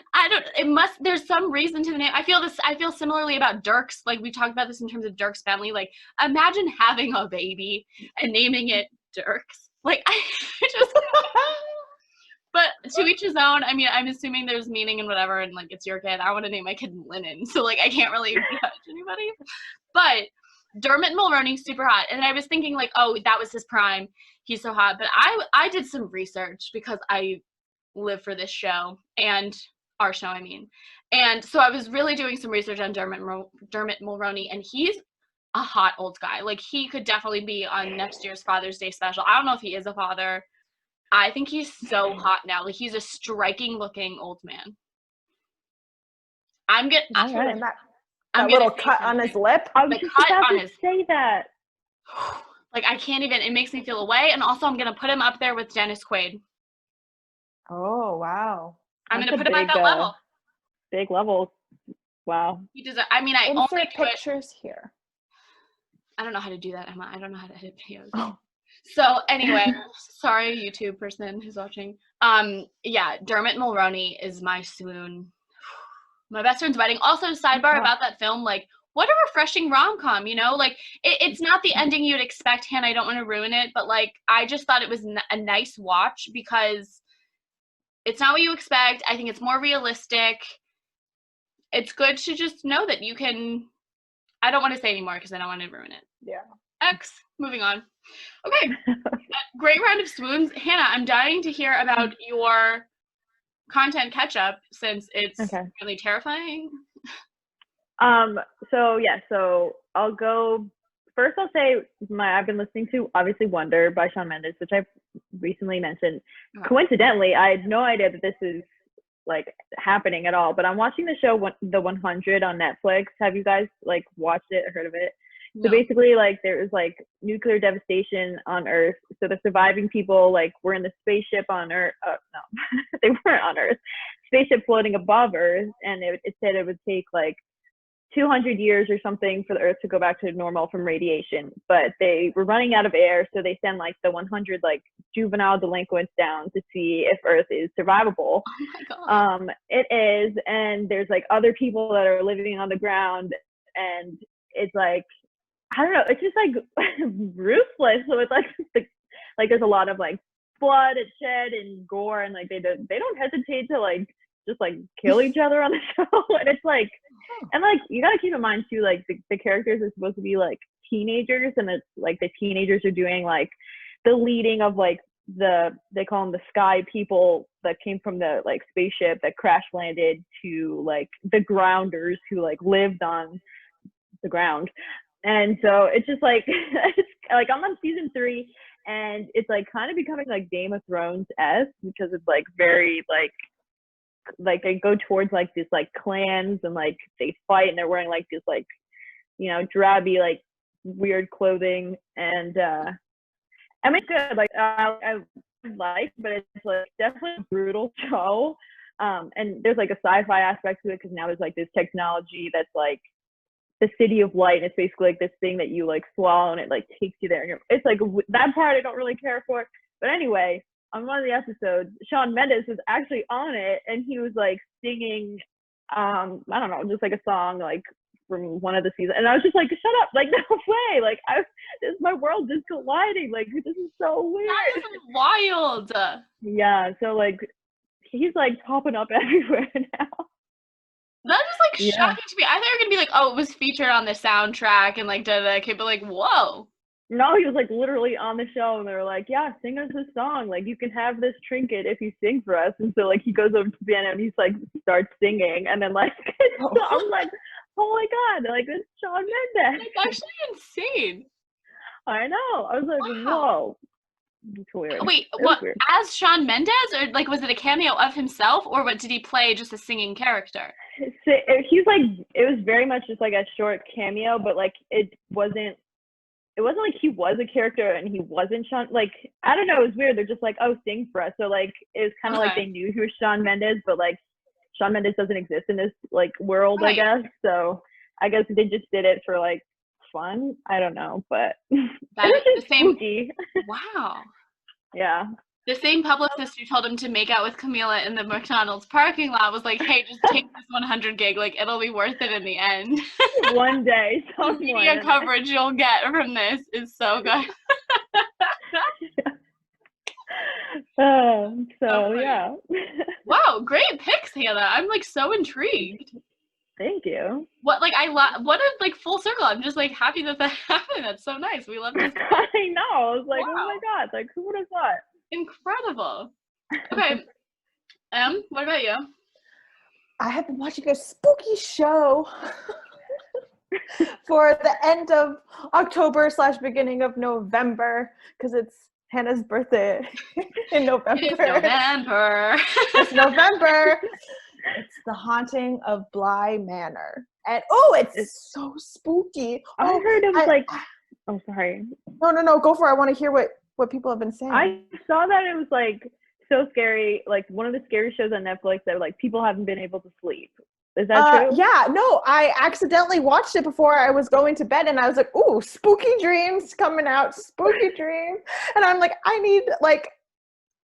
there's some reason to the name. I feel similarly about Dirks. Like we talked about this in terms of Dirk's family. Like imagine having a baby and naming it Dirks. Like but to each his own. I mean, I'm assuming there's meaning and whatever, and like it's your kid. I want to name my kid Linen, so like I can't really judge anybody. But Dermot Mulroney's super hot, and I was thinking like, oh, that was his prime. He's so hot. But I did some research because I live for this show and our show, I mean. And so I was really doing some research on Dermot Mulroney, and he's a hot old guy. Like he could definitely be on next year's Father's Day special. I don't know if he is a father. I think he's so hot now. Like he's a striking looking old man. I'm gonna that little cut on his lip. I was just about to say that. Like I can't even. It makes me feel away. And also, I'm gonna put him up there with Dennis Quaid. Oh wow! I'm gonna put him at that level. Big level. Wow. He does. I mean, I Insert only pictures here. I don't know how to do that, Emma. I don't know how to edit videos. Oh. So anyway, sorry, YouTube person who's watching. Yeah, Dermot Mulroney is my swoon. My Best Friend's Wedding. Also, sidebar about that film, like, what a refreshing rom-com, you know? Like, it's not the ending you'd expect, Hannah. I don't want to ruin it, but, like, I just thought it was a nice watch because it's not what you expect. I think it's more realistic. It's good to just know that you can... I don't want to say anymore because I don't want to ruin it. Yeah. Moving on. Okay. Great round of swoons. Hannah, I'm dying to hear about your content catch-up since it's really terrifying. So I'll go first I'll say I've been listening to obviously Wonder by Shawn Mendes, which I've recently mentioned. Oh. Coincidentally, I had no idea that this is like happening at all, but I'm watching the show The 100 on Netflix. Have you guys like watched it or heard of it? No. So basically, like, there was like nuclear devastation on Earth. So the surviving people like were in the spaceship on Earth. No, they weren't on Earth. Spaceship floating above Earth, and it said it would take like 200 years or something for the Earth to go back to normal from radiation. But they were running out of air, so they send like the 100 like juvenile delinquents down to see if Earth is survivable. Oh my God. It is, and there's like other people that are living on the ground, and it's like, I don't know, it's just like ruthless. So it's like there's a lot of like blood and shed and gore, and like they don't hesitate to like just like kill each other on the show. And it's like, and like you gotta keep in mind too, like the characters are supposed to be like teenagers, and it's like the teenagers are doing like the leading of like they call them the sky people that came from the like spaceship that crash landed to like the grounders who like lived on the ground. And so it's just like it's like I'm on season 3, and it's like kind of becoming like Game of Thrones-esque, because it's like very like they go towards like this like clans, and like they fight, and they're wearing like this like, you know, drabby like weird clothing. And I mean, it's good. Like I like, but it's like definitely a brutal show. And there's like a sci-fi aspect to it, because now there's like this technology that's like the city of light, and it's basically like this thing that you like swallow, and it like takes you there, and it's like that part I don't really care for. But anyway, on one of the episodes, Shawn Mendes was actually on it, and he was like singing I don't know, just like a song like from one of the seasons, and I was just like, shut up, like no way, like my world is colliding, like this is so weird. That is wild. Yeah, so like he's like popping up everywhere now. That is like shocking to me. I thought you were gonna be like, oh, it was featured on the soundtrack and like but like, whoa. No, he was like literally on the show, and they were like, yeah, sing us a song, like you can have this trinket if you sing for us. And so like he goes over to the piano and he's like starts singing, and then like I'm like, oh my God, like it's Shawn Mendes. It's actually insane. I know. I was like, wow. Whoa. It's weird. Wait, what, as Shawn Mendes, or like was it a cameo of himself, or what did he play, just a singing character? He's like, it was very much just like a short cameo, but like it wasn't like he was a character and he wasn't Shawn. Like, I don't know, it was weird. They're just like, oh, sing for us. So like it was kind of like they knew he was Shawn Mendes, but like Shawn Mendes doesn't exist in this like world, right. I guess. So I guess they just did it for like fun. I don't know, but that is the same. Spooky. Wow. Yeah. The same publicist who told him to make out with Camila in the McDonald's parking lot was like, hey, just take this 100 gig. Like, it'll be worth it in the end. One day. The media coverage you'll get from this is so good. Yeah. Wow, great picks, Hannah. I'm like so intrigued. Thank you. What a like full circle. I'm just like happy that happened. That's so nice. We love this. I know. I was like, wow. Oh my God, like who would have thought? Incredible. Okay. What about you? I have been watching a spooky show for the end of October / beginning of November, because it's Hannah's birthday in November. It's November. It's November. It's The Haunting of Bly Manor. And it's so spooky. I heard it was oh, sorry. No, go for it. I want to hear what people have been saying. I saw that it was like so scary, like one of the scary shows on Netflix that like people haven't been able to sleep. Is that true? Yeah, no, I accidentally watched it before I was going to bed, and I was like, ooh, spooky dreams coming out, spooky dream. And I'm like, I need like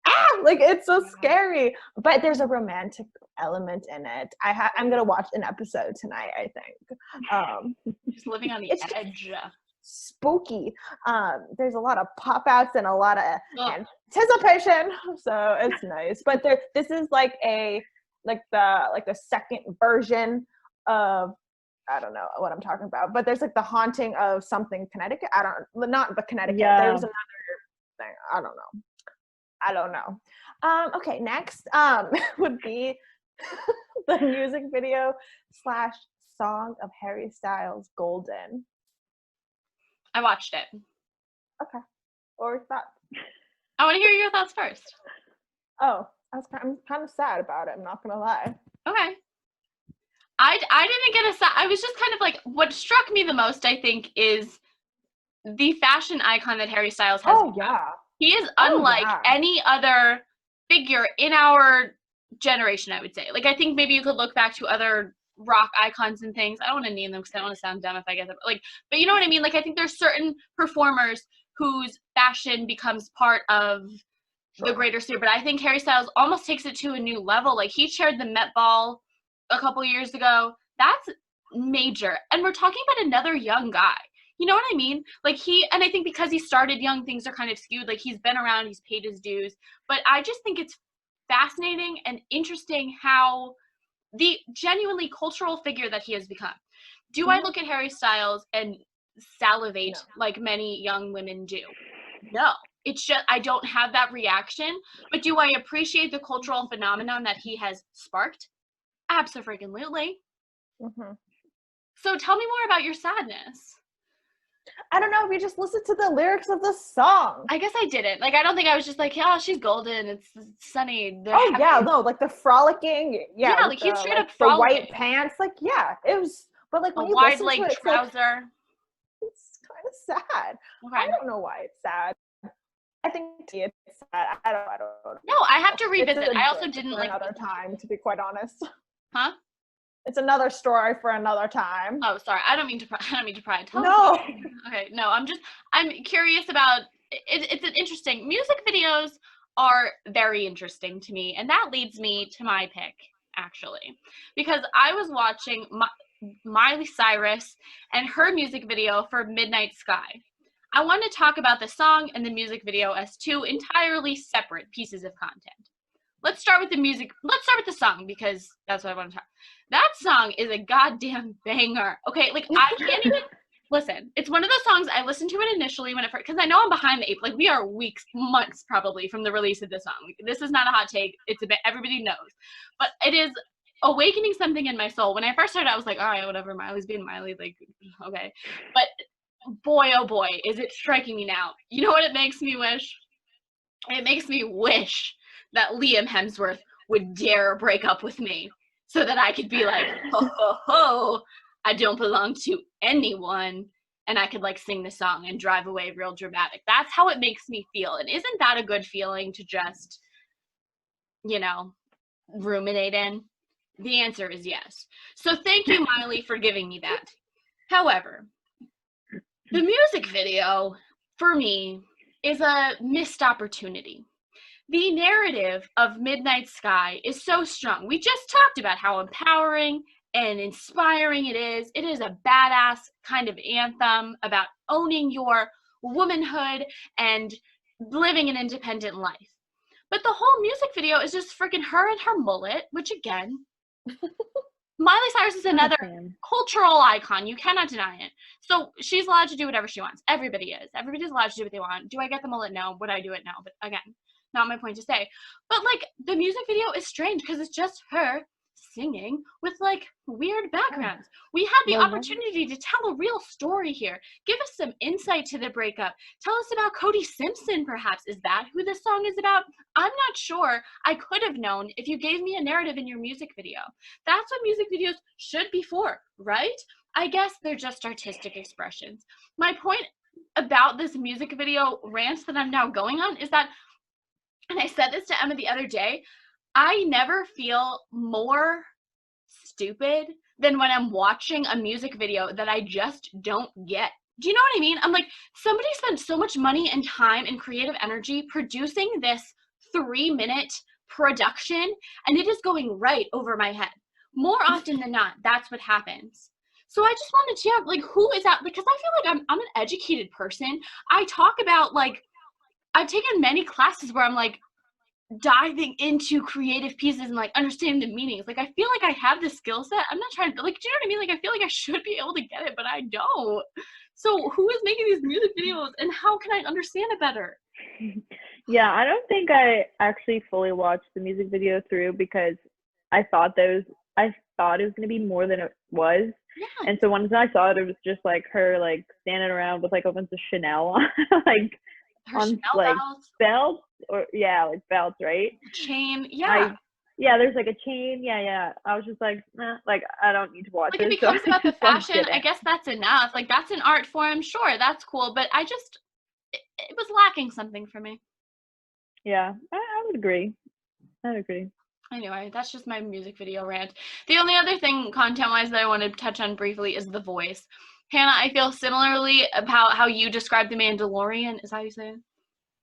it's so scary. But there's a romantic element in it. I'm gonna watch an episode tonight, I think. Just living on the edge. Spooky. There's a lot of pop outs and a lot of anticipation, so it's nice. But this is like the second version of, I don't know what I'm talking about, but there's like the haunting of something Connecticut. Not the Connecticut. Yeah. There's another thing. I don't know. Okay, next would be the music video / song of Harry Styles' Golden. I watched it. Okay. What were your thoughts? I want to hear your thoughts first. Oh, I'm kind of sad about it. I'm not gonna lie. Okay. I didn't get I was just kind of like, what struck me the most, I think, is the fashion icon that Harry Styles has. Oh, yeah. He is unlike any other figure in our generation, I would say. Like, I think maybe you could look back to other rock icons and things. I don't want to name them because I don't want to sound dumb if I get them. Like, but you know what I mean? Like, I think there's certain performers whose fashion becomes part of the greater sphere. But I think Harry Styles almost takes it to a new level. Like, he chaired the Met Ball a couple years ago. That's major. And we're talking about another young guy. You know what I mean? Like, and I think because he started young, things are kind of skewed. Like, he's been around, he's paid his dues. But I just think it's fascinating and interesting how the genuinely cultural figure that he has become. Do I look at Harry Styles and salivate like many young women do? No. It's just, I don't have that reaction. But do I appreciate the cultural phenomenon that he has sparked? Abso-freaking-lutely. So tell me more about your sadness. I don't know if you just listened to the lyrics of the song. I guess I didn't. Like, I don't think I was just like, yeah, she's golden. It's sunny. Yeah, no, like the frolicking. Yeah, like he's straight up frolicking. The white pants. Like, yeah, it was. But like when a you wide listen leg to it, trouser. It's kind of sad. Okay. I don't know why it's sad. I think it's sad. I don't know. No, I have to revisit. I also didn't like another time, to be quite honest. Huh? It's another story for another time. Oh, sorry. I don't mean to pry. No. Okay. No, I'm curious about it's an interesting. Music videos are very interesting to me, and that leads me to my pick, actually, because I was watching Miley Cyrus and her music video for Midnight Sky. I want to talk about the song and the music video as two entirely separate pieces of content. Let's start with the music. Let's start with the song because that's what I want to talk. That song is a goddamn banger. Okay, like I can't even listen. It's one of those songs I listened to it initially when it first, because I know I'm behind the eight. Like we are weeks, months probably from the release of this song. Like, this is not a hot take. It's a bit everybody knows, but it is awakening something in my soul. When I first started, I was like, all right, whatever. Miley's being Miley. Like, okay, but boy, oh boy, is it striking me now. You know what it makes me wish? It makes me wish that Liam Hemsworth would dare break up with me so that I could be like, ho, ho, ho, I don't belong to anyone, and I could, like, sing the song and drive away real dramatic. That's how it makes me feel, and isn't that a good feeling to just, you know, ruminate in? The answer is yes. So thank you, Miley, for giving me that. However, the music video, for me, is a missed opportunity. The narrative of Midnight Sky is so strong. We just talked about how empowering and inspiring it is. It is a badass kind of anthem about owning your womanhood and living an independent life. But the whole music video is just freaking her and her mullet, which again, Miley Cyrus is another cultural icon. You cannot deny it. So she's allowed to do whatever she wants. Everybody is. Everybody's allowed to do what they want. Do I get the mullet? No. Would I do it? No. But again, not my point to say. But like the music video is strange because it's just her singing with like weird backgrounds. We had the opportunity to tell a real story here. Give us some insight to the breakup. Tell us about Cody Simpson, perhaps. Is that who this song is about? I'm not sure. I could have known if you gave me a narrative in your music video. That's what music videos should be for, right? I guess they're just artistic expressions. My point about this music video rant that I'm now going on is that, and I said this to Emma the other day, I never feel more stupid than when I'm watching a music video that I just don't get. Do you know what I mean? I'm like, somebody spent so much money and time and creative energy producing this 3-minute production, and it is going right over my head. More often than not, that's what happens. So I just wanted to have, like, who is that? Because I feel like I'm an educated person. I talk about, like, I've taken many classes where I'm, like, diving into creative pieces and like understanding the meanings. Like I feel like I have the skill set. I'm not trying to like, do you know what I mean? Like I feel like I should be able to get it, but I don't. So who is making these music videos and how can I understand it better? Yeah, I don't think I actually fully watched the music video through because I thought thought it was going to be more than it was. Yeah. And so once I saw it, it was just like her like standing around with like a bunch of Chanel on, like Her on Chanel like belts, belts, or yeah, like belts, right? chain. Yeah. Yeah, there's like a chain. Yeah. I was just like, nah, like I don't need to watch Like it. it becomes so about the just, like, fashion. I didn't. guess that's enough. Like that's an art form. Sure, that's cool. But it was lacking something for me. Yeah, I would agree. I'd agree. Anyway, that's just my music video rant. The only other thing content-wise that I want to touch on briefly is the voice. Hannah, I feel similarly about how you described the Mandalorian. Is that how you say it?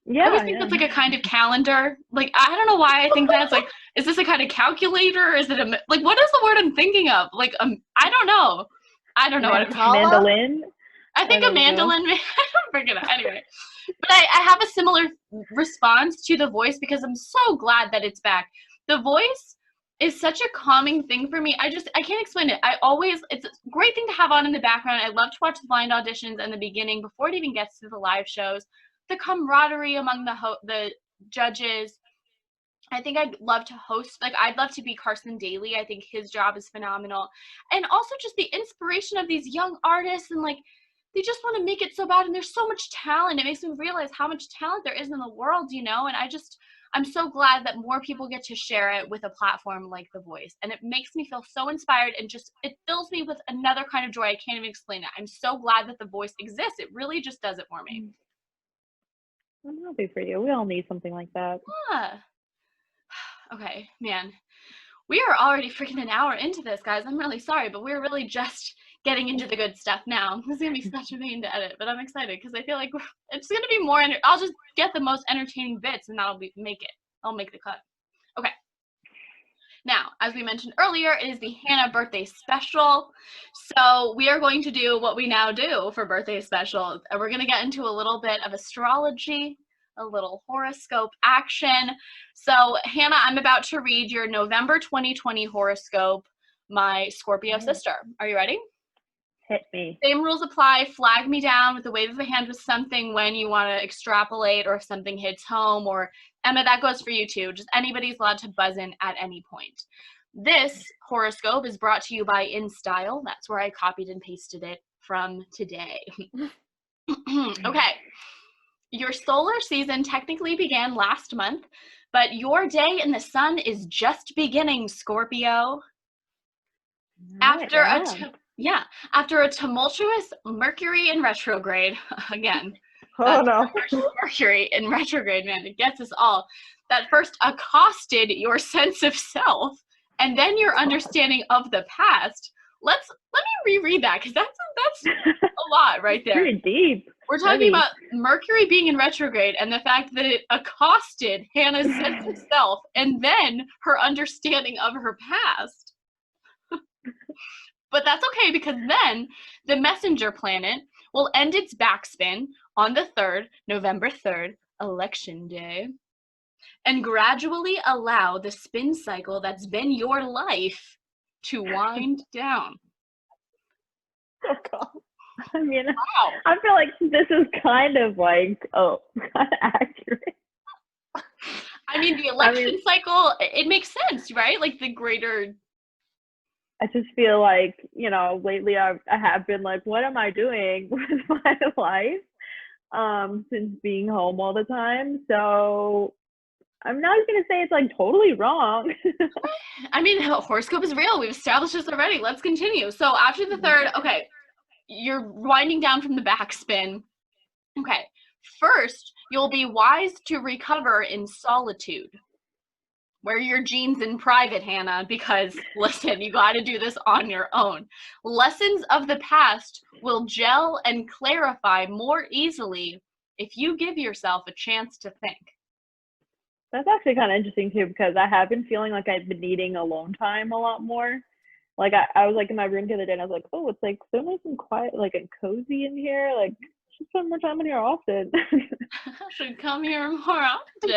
Yeah. I always think that's like a kind of calendar. Like, I don't know why I think that's like, is this a kind of calculator? Is it like, what is the word I'm thinking of? Like, I don't know. I don't know what Mandolin. I think a mandolin. I don't forget it. Anyway, but I have a similar response to the voice because I'm so glad that it's back. The voice is such a calming thing for me. I can't explain it. It's a great thing to have on in the background. I love to watch the blind auditions in the beginning before it even gets to the live shows. The camaraderie among the judges. I think I'd love to host, like I'd love to be Carson Daly. I think his job is phenomenal. And also just the inspiration of these young artists, and like they just want to make it so bad, and there's so much talent. It makes me realize how much talent there is in the world, you know, and I'm so glad that more people get to share it with a platform like The Voice. And it makes me feel so inspired, and just, it fills me with another kind of joy. I can't even explain it. I'm so glad that The Voice exists. It really just does it for me. I'm happy for you. We all need something like that. Yeah. Okay, man. We are already freaking an hour into this, guys. I'm really sorry, but we're really just getting into the good stuff now. This is going to be such a pain to edit, but I'm excited because I feel like it's going to be more, I'll just get the most entertaining bits and that'll make it. I'll make the cut. Okay. Now, as we mentioned earlier, it is the Hannah birthday special. So we are going to do what we now do for birthday specials. And we're going to get into a little bit of astrology, a little horoscope action. So Hannah, I'm about to read your November 2020 horoscope, my Scorpio sister. Are you ready? Hit me. Same rules apply. Flag me down with a wave of a hand with something when you want to extrapolate, or if something hits home, or Emma, that goes for you too. Just anybody's allowed to buzz in at any point. This horoscope is brought to you by InStyle. That's where I copied and pasted it from today. Okay. Your solar season technically began last month, but your day in the sun is just beginning, Scorpio. After a tumultuous Mercury in retrograde, again, Mercury in retrograde, man, it gets us all, that first accosted your sense of self and then your understanding of the past. Let me reread that, because that's a lot right there. Pretty deep. We're talking about Mercury being in retrograde and the fact that it accosted Hannah's sense of self and then her understanding of her past. But that's okay, because then the messenger planet will end its backspin on the 3rd, November 3rd, election day, and gradually allow the spin cycle that's been your life to wind down. Oh, God. I mean, Wow. I feel like this is kind of like, kind of accurate. I mean, the election cycle, it makes sense, right? Like the greater... I just feel like, you know, lately I have been like, what am I doing with my life since being home all the time? So I'm not going to say it's like totally wrong. I mean, horoscope is real. We've established this already. Let's continue. So after the 3rd, okay, you're winding down from the backspin. Okay, first, you'll be wise to recover in solitude. Wear your jeans in private, Hannah, because, listen, you got to do this on your own. Lessons of the past will gel and clarify more easily if you give yourself a chance to think. That's actually kind of interesting, too, because I have been feeling like I've been needing alone time a lot more. Like, I was, like, in my room the other day, and I was like, oh, it's, like, so nice and quiet, like, and cozy in here. Like, I should spend more time in here often. I should come here more often.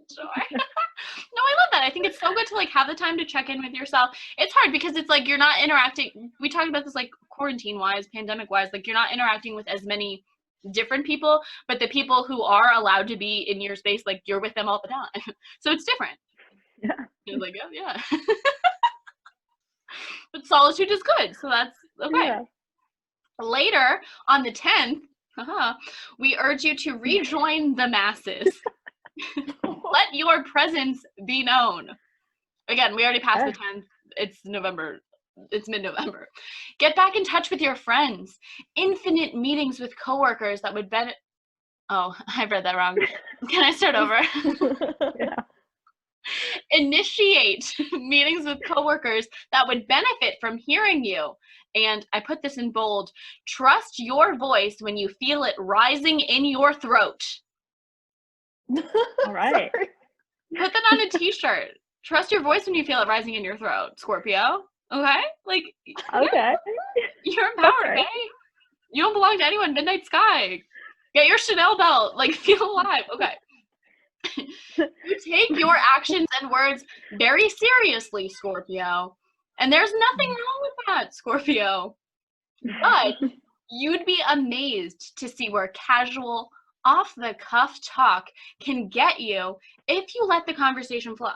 Sure. No, I love that. I think it's so good to like have the time to check in with yourself. It's hard because it's like you're not interacting. We talked about this like quarantine wise, pandemic wise, like you're not interacting with as many different people, but the people who are allowed to be in your space, like you're with them all the time. So it's different. Yeah. You're like, oh yeah. solitude is good. So that's okay. Yeah. Later, on the 10th, we urge you to rejoin the masses. Let your presence be known. Again, we already passed the 10th. It's November. It's mid-November. Get back in touch with your friends. Infinite meetings with coworkers that would benefit. Oh, I read that wrong. Can I start over? Yeah. Initiate meetings with coworkers that would benefit from hearing you. And I put this in bold. Trust your voice when you feel it rising in your throat. All right. Sorry. Put that on a t-shirt. Trust your voice when you feel it rising in your throat, Scorpio. Okay? Like, Okay. you're empowered, okay? You don't belong to anyone. Midnight Sky. Get your Chanel belt. Like, feel alive. Okay. You take your actions and words very seriously, Scorpio. And there's nothing wrong with that, Scorpio. But you'd be amazed to see where casual, off-the-cuff talk can get you if you let the conversation flow.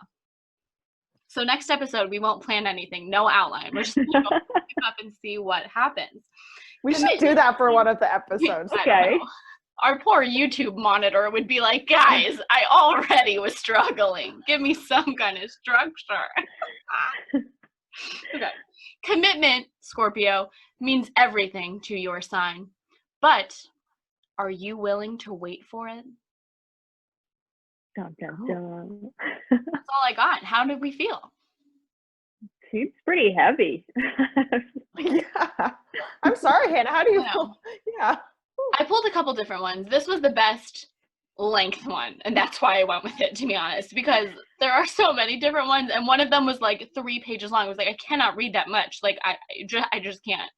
So next episode, we won't plan anything. No outline. We're just going to pick up and see what happens. We should do that for one of the episodes. Okay. Our poor YouTube monitor would be like, guys, I already was struggling. Give me some kind of structure. Okay. Commitment, Scorpio, means everything to your sign. But are you willing to wait for it? Dun, dun, dun. That's all I got. How did we feel? Seems pretty heavy. Yeah. I'm sorry, Hannah. How do you feel? Yeah. I pulled a couple different ones. This was the best length one, and that's why I went with it, to be honest, because there are so many different ones, and one of them was like 3 pages long. I was like, I cannot read that much. Like, I just can't.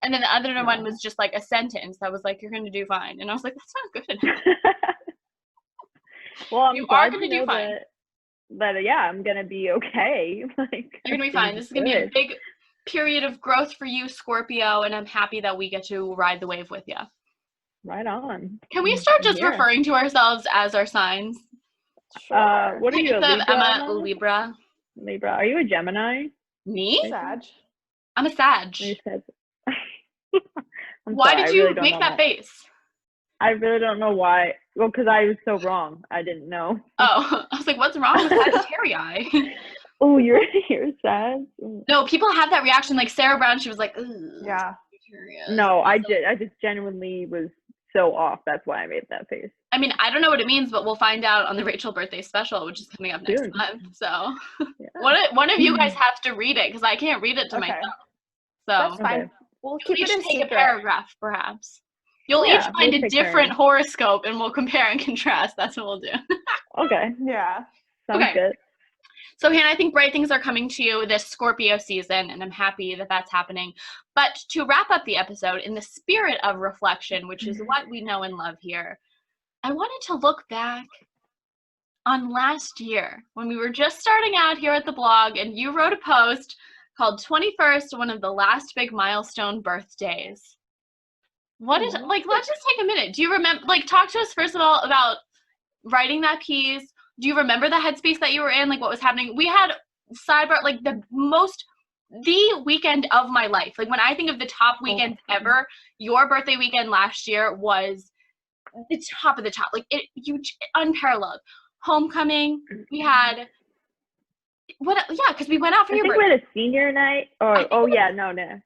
And then the other one was just like a sentence that was like, you're going to do fine. And I was like, that's not good. Well, I'm You glad are going to do know fine. that, yeah, I'm going to be okay. Like, You're going to be fine. This is going to be a big period of growth for you, Scorpio, and I'm happy that we get to ride the wave with you. Right on. Can we start just referring to ourselves as our signs? Sure. What are you, a Instead Libra? of Emma, Libra. Libra. Are you a Gemini? Me? Sag. I'm a Sag. You said. Why did you make that face? I really don't know why. Well, because I was so wrong. I didn't know. Oh, I was like, what's wrong with Sagittarius? Oh, you're sad. No, people have that reaction. Like Sarah Brown, she was like, ugh. Yeah. Sagittarius. No, I just genuinely was so off. That's why I made that face. I mean, I don't know what it means, but we'll find out on the Rachel birthday special, which is coming up next Soon. month. So Yeah. one of you guys has to read it because I can't read it to myself. So That's fine. Okay. We'll you'll keep it each in take secret. a paragraph, perhaps. You'll Yeah, each find we'll a take different turns. horoscope, and we'll compare and contrast. That's what we'll do. Okay. Yeah. Sounds Okay. good. So, Hannah, I think bright things are coming to you this Scorpio season, and I'm happy that that's happening. But to wrap up the episode, in the spirit of reflection, which is what we know and love here, I wanted to look back on last year when we were just starting out here at the blog, and you wrote a post called 21st, one of the last big milestone birthdays. What is, like, let's just take a minute. Do you remember, like, talk to us first of all about writing that piece. Do you remember the headspace that you were in? Like, what was happening? We had sidebar, like, the weekend of my life. Like, when I think of the top weekends ever, your birthday weekend last year was the top of the top. Like, unparalleled. Homecoming, we had, because we went out for your birthday. I think we had a senior night. No.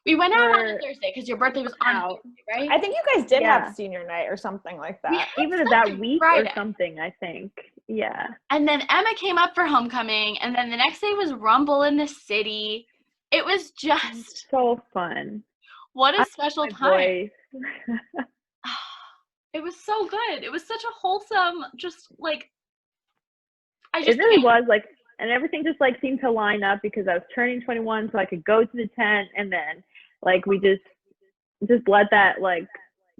We went out on a Thursday because your birthday was on Thursday, right? I think you guys did have senior night or something like that. Even that week Friday. or something, I think. Yeah. And then Emma came up for homecoming, and then the next day was Rumble in the City. It was just so fun. What a special time. Voice. It was so good. It was such a wholesome, just like it really was like, and everything just like seemed to line up because I was turning 21, so I could go to the tent, and then like we just let that like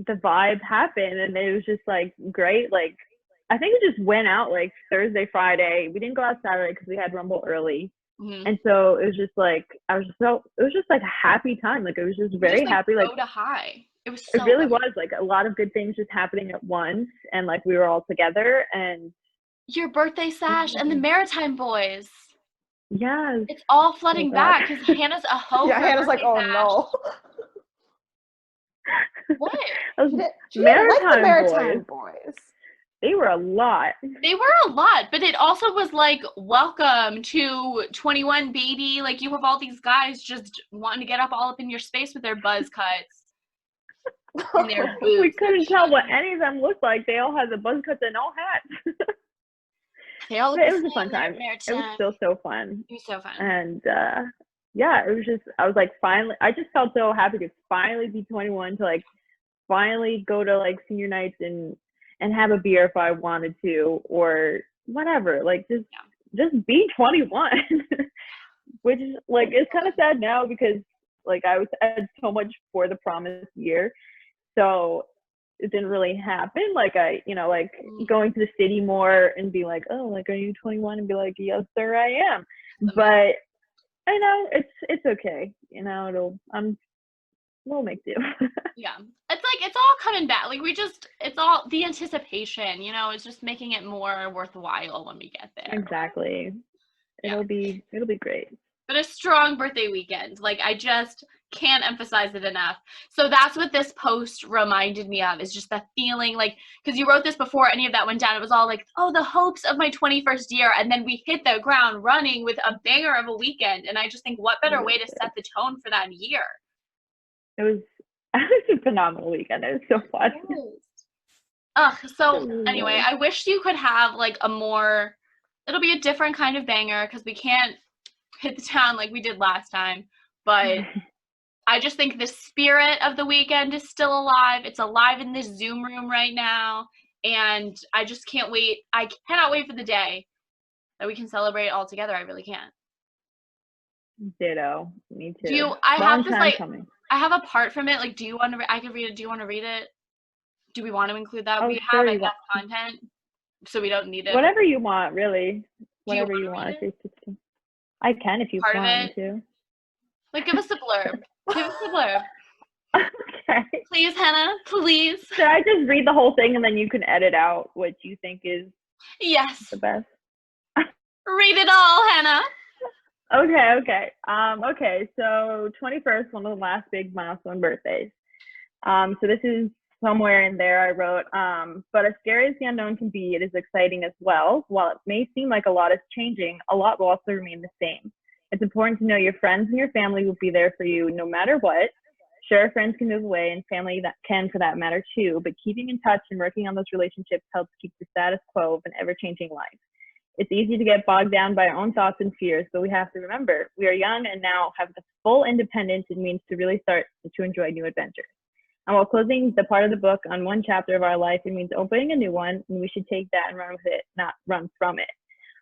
the vibe happen, and it was just like great. Like I think it just went out like Thursday, Friday. We didn't go out Saturday because we had Rumble early, and so it was just like it was just like a happy time. Like it was just very happy. Like to high. It was. It really was like a lot of good things just happening at once, and like we were all together and. Your birthday sash and the Maritime Boys. Yes. It's all flooding God. back because Hannah's a hoe. Yeah, for Hannah's like, birthday oh bash. no. What? Those She didn't like the Maritime Maritime boys. boys. They were a lot. They were a lot, but it also was like, welcome to 21, baby. Like, you have all these guys just wanting to get all up in your space with their buzz cuts and their boots. We couldn't tell what any of them looked like. They all had the buzz cuts and no hats. They all But it was a fun time. It was still so fun. It was so fun. And yeah, it was just, I was like, finally, I just felt so happy to finally be 21, to like finally go to like senior nights and have a beer if I wanted to, or whatever, like just be 21. Which is like, it's kind of sad now because like I had so much for the promised year, so it didn't really happen. Like I, you know, like going to the city more and be like, oh, like, are you 21? And be like, yes, sir, I am. But I know it's okay. You know, we'll make do. Yeah. It's like, it's all coming back. Like, it's all the anticipation, you know, it's just making it more worthwhile when we get there. Exactly. Yeah. It'll be great. But a strong birthday weekend. Like, I just can't emphasize it enough. So that's what this post reminded me of, is just that feeling, like, because you wrote this before any of that went down. It was all like, oh, the hopes of my 21st year. And then we hit the ground running with a banger of a weekend. And I just think, what better way to set the tone for that year? It was a phenomenal weekend. It was so fun. So anyway, I wish you could have like it'll be a different kind of banger because we can't hit the town like we did last time. But I just think the spirit of the weekend is still alive. It's alive in this Zoom room right now. And I just can't wait. I cannot wait for the day that we can celebrate all together. I really can't. Ditto. Me too. I have a part from it. Like, do you want to? I could read it. Do you want to read it? Do we want to include that? We have enough content, so we don't need it. Whatever you want, really. Whatever you want. I can if you want me to. Like, give us a blurb. Give us a blurb. Okay. Please, Hannah. Please. Should I just read the whole thing and then you can edit out what you think is the best? Read it all, Hannah. Okay. Okay, so 21st, one of the last big milestone birthdays. So this is somewhere in there I wrote, but as scary as the unknown can be, it is exciting as well. While it may seem like a lot is changing, a lot will also remain the same. It's important to know your friends and your family will be there for you no matter what. Sure, friends can move away and family that can for that matter too, but keeping in touch and working on those relationships helps keep the status quo of an ever-changing life. It's easy to get bogged down by our own thoughts and fears, but we have to remember we are young and now have the full independence it means to really start to enjoy new adventures. And while closing the part of the book on one chapter of our life, it means opening a new one, and we should take that and run with it, not run from it.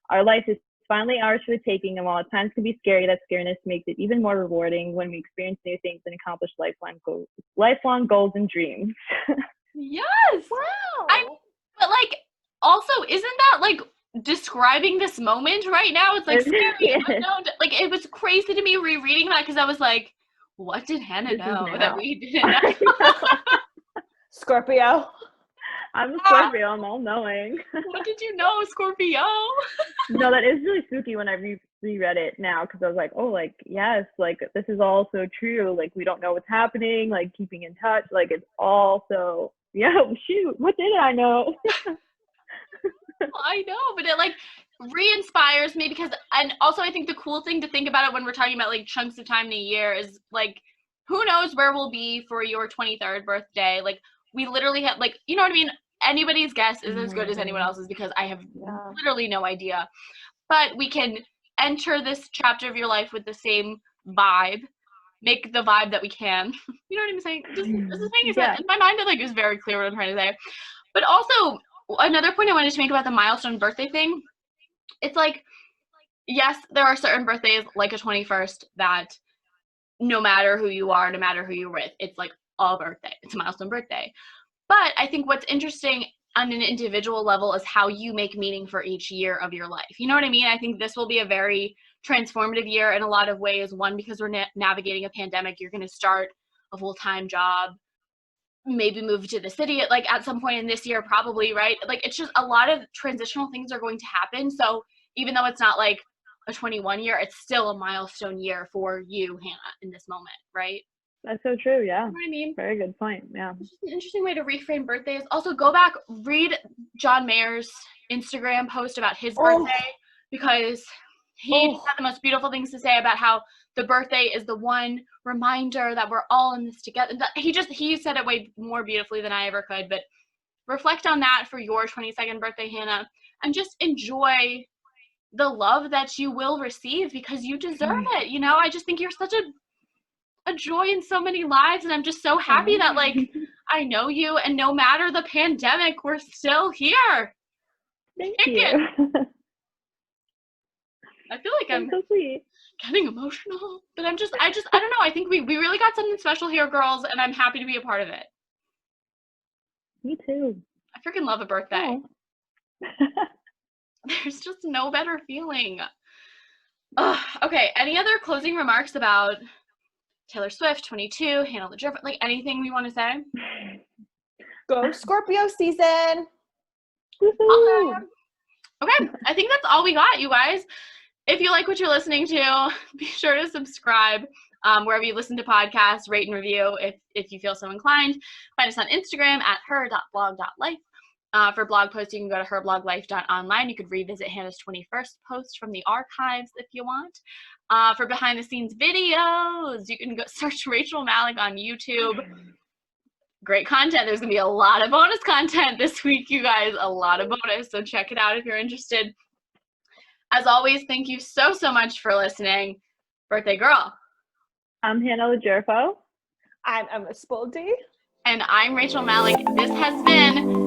Our life is finally ours for the taking, and while at times can be scary, that scariness makes it even more rewarding when we experience new things and accomplish lifelong goals and dreams. Yes! Wow! But like, also, isn't that like describing this moment right now? It's like scary. Yes. Like, it was crazy to me rereading that because I was like, what did Hannah know that we didn't know? Scorpio. I'm a Scorpio. I'm all knowing. What did you know, Scorpio? No, that is really spooky when I reread it now, because I was like, oh, like, yes, like, this is all so true. Like, we don't know what's happening, like, keeping in touch. Like, it's all so, yeah, shoot, what did I know? Well, I know, but it, like, re-inspires me because, and also I think the cool thing to think about it when we're talking about, like, chunks of time in a year is, like, who knows where we'll be for your 23rd birthday. Like, we literally have, like, you know what I mean? Anybody's guess is as good as anyone else's because I have literally no idea. But we can enter this chapter of your life with the same vibe, make the vibe that we can. You know what I'm saying? This is making sense. In my mind, it, like, is very clear what I'm trying to say. But also, another point I wanted to make about the milestone birthday thing, it's like, yes, there are certain birthdays, like a 21st, that no matter who you are, no matter who you're with, it's like a birthday. It's a milestone birthday. But I think what's interesting on an individual level is how you make meaning for each year of your life. You know what I mean? I think this will be a very transformative year in a lot of ways. One, because we're navigating a pandemic, you're going to start a full-time job, maybe move to the city at some point in this year, probably, right? Like, it's just a lot of transitional things are going to happen. So even though it's not like a 21 year, it's still a milestone year for you, Hannah, in this moment, right? That's so true. Yeah. You know what I mean? Very good point. Yeah. It's just an interesting way to reframe birthdays. Also, go back, read John Mayer's Instagram post about his birthday, because he just had the most beautiful things to say about how the birthday is the one reminder that we're all in this together. He said it way more beautifully than I ever could, but reflect on that for your 22nd birthday, Hannah, and just enjoy the love that you will receive, because you deserve it. You know, I just think you're such a joy in so many lives, and I'm just so happy that, like, I know you, and no matter the pandemic, we're still here. Thank you. I feel like I'm so sweet. Getting emotional, but I don't know. I think we really got something special here, girls, and I'm happy to be a part of it. Me too. I freaking love a birthday. Oh. There's just no better feeling. Okay, any other closing remarks about Taylor Swift, 22, Hannah the Jerk, like anything we want to say? Go Scorpio season. Okay, I think that's all we got, you guys. If you like what you're listening to, be sure to subscribe wherever you listen to podcasts, rate and review if you feel so inclined. Find us on Instagram at h.e.r.LIFE. For blog posts, you can go to h.e.r.LIFE.online. You could revisit Hannah's 21st post from the archives if you want. For behind-the-scenes videos, you can go search Rachel Malik on YouTube. Great content. There's going to be a lot of bonus content this week, you guys. A lot of bonus, so check it out if you're interested. As always, thank you so much for listening. Birthday girl. I'm Hannah LaJerfo. I'm Emma Spoldy. And I'm Rachel Malik. This has been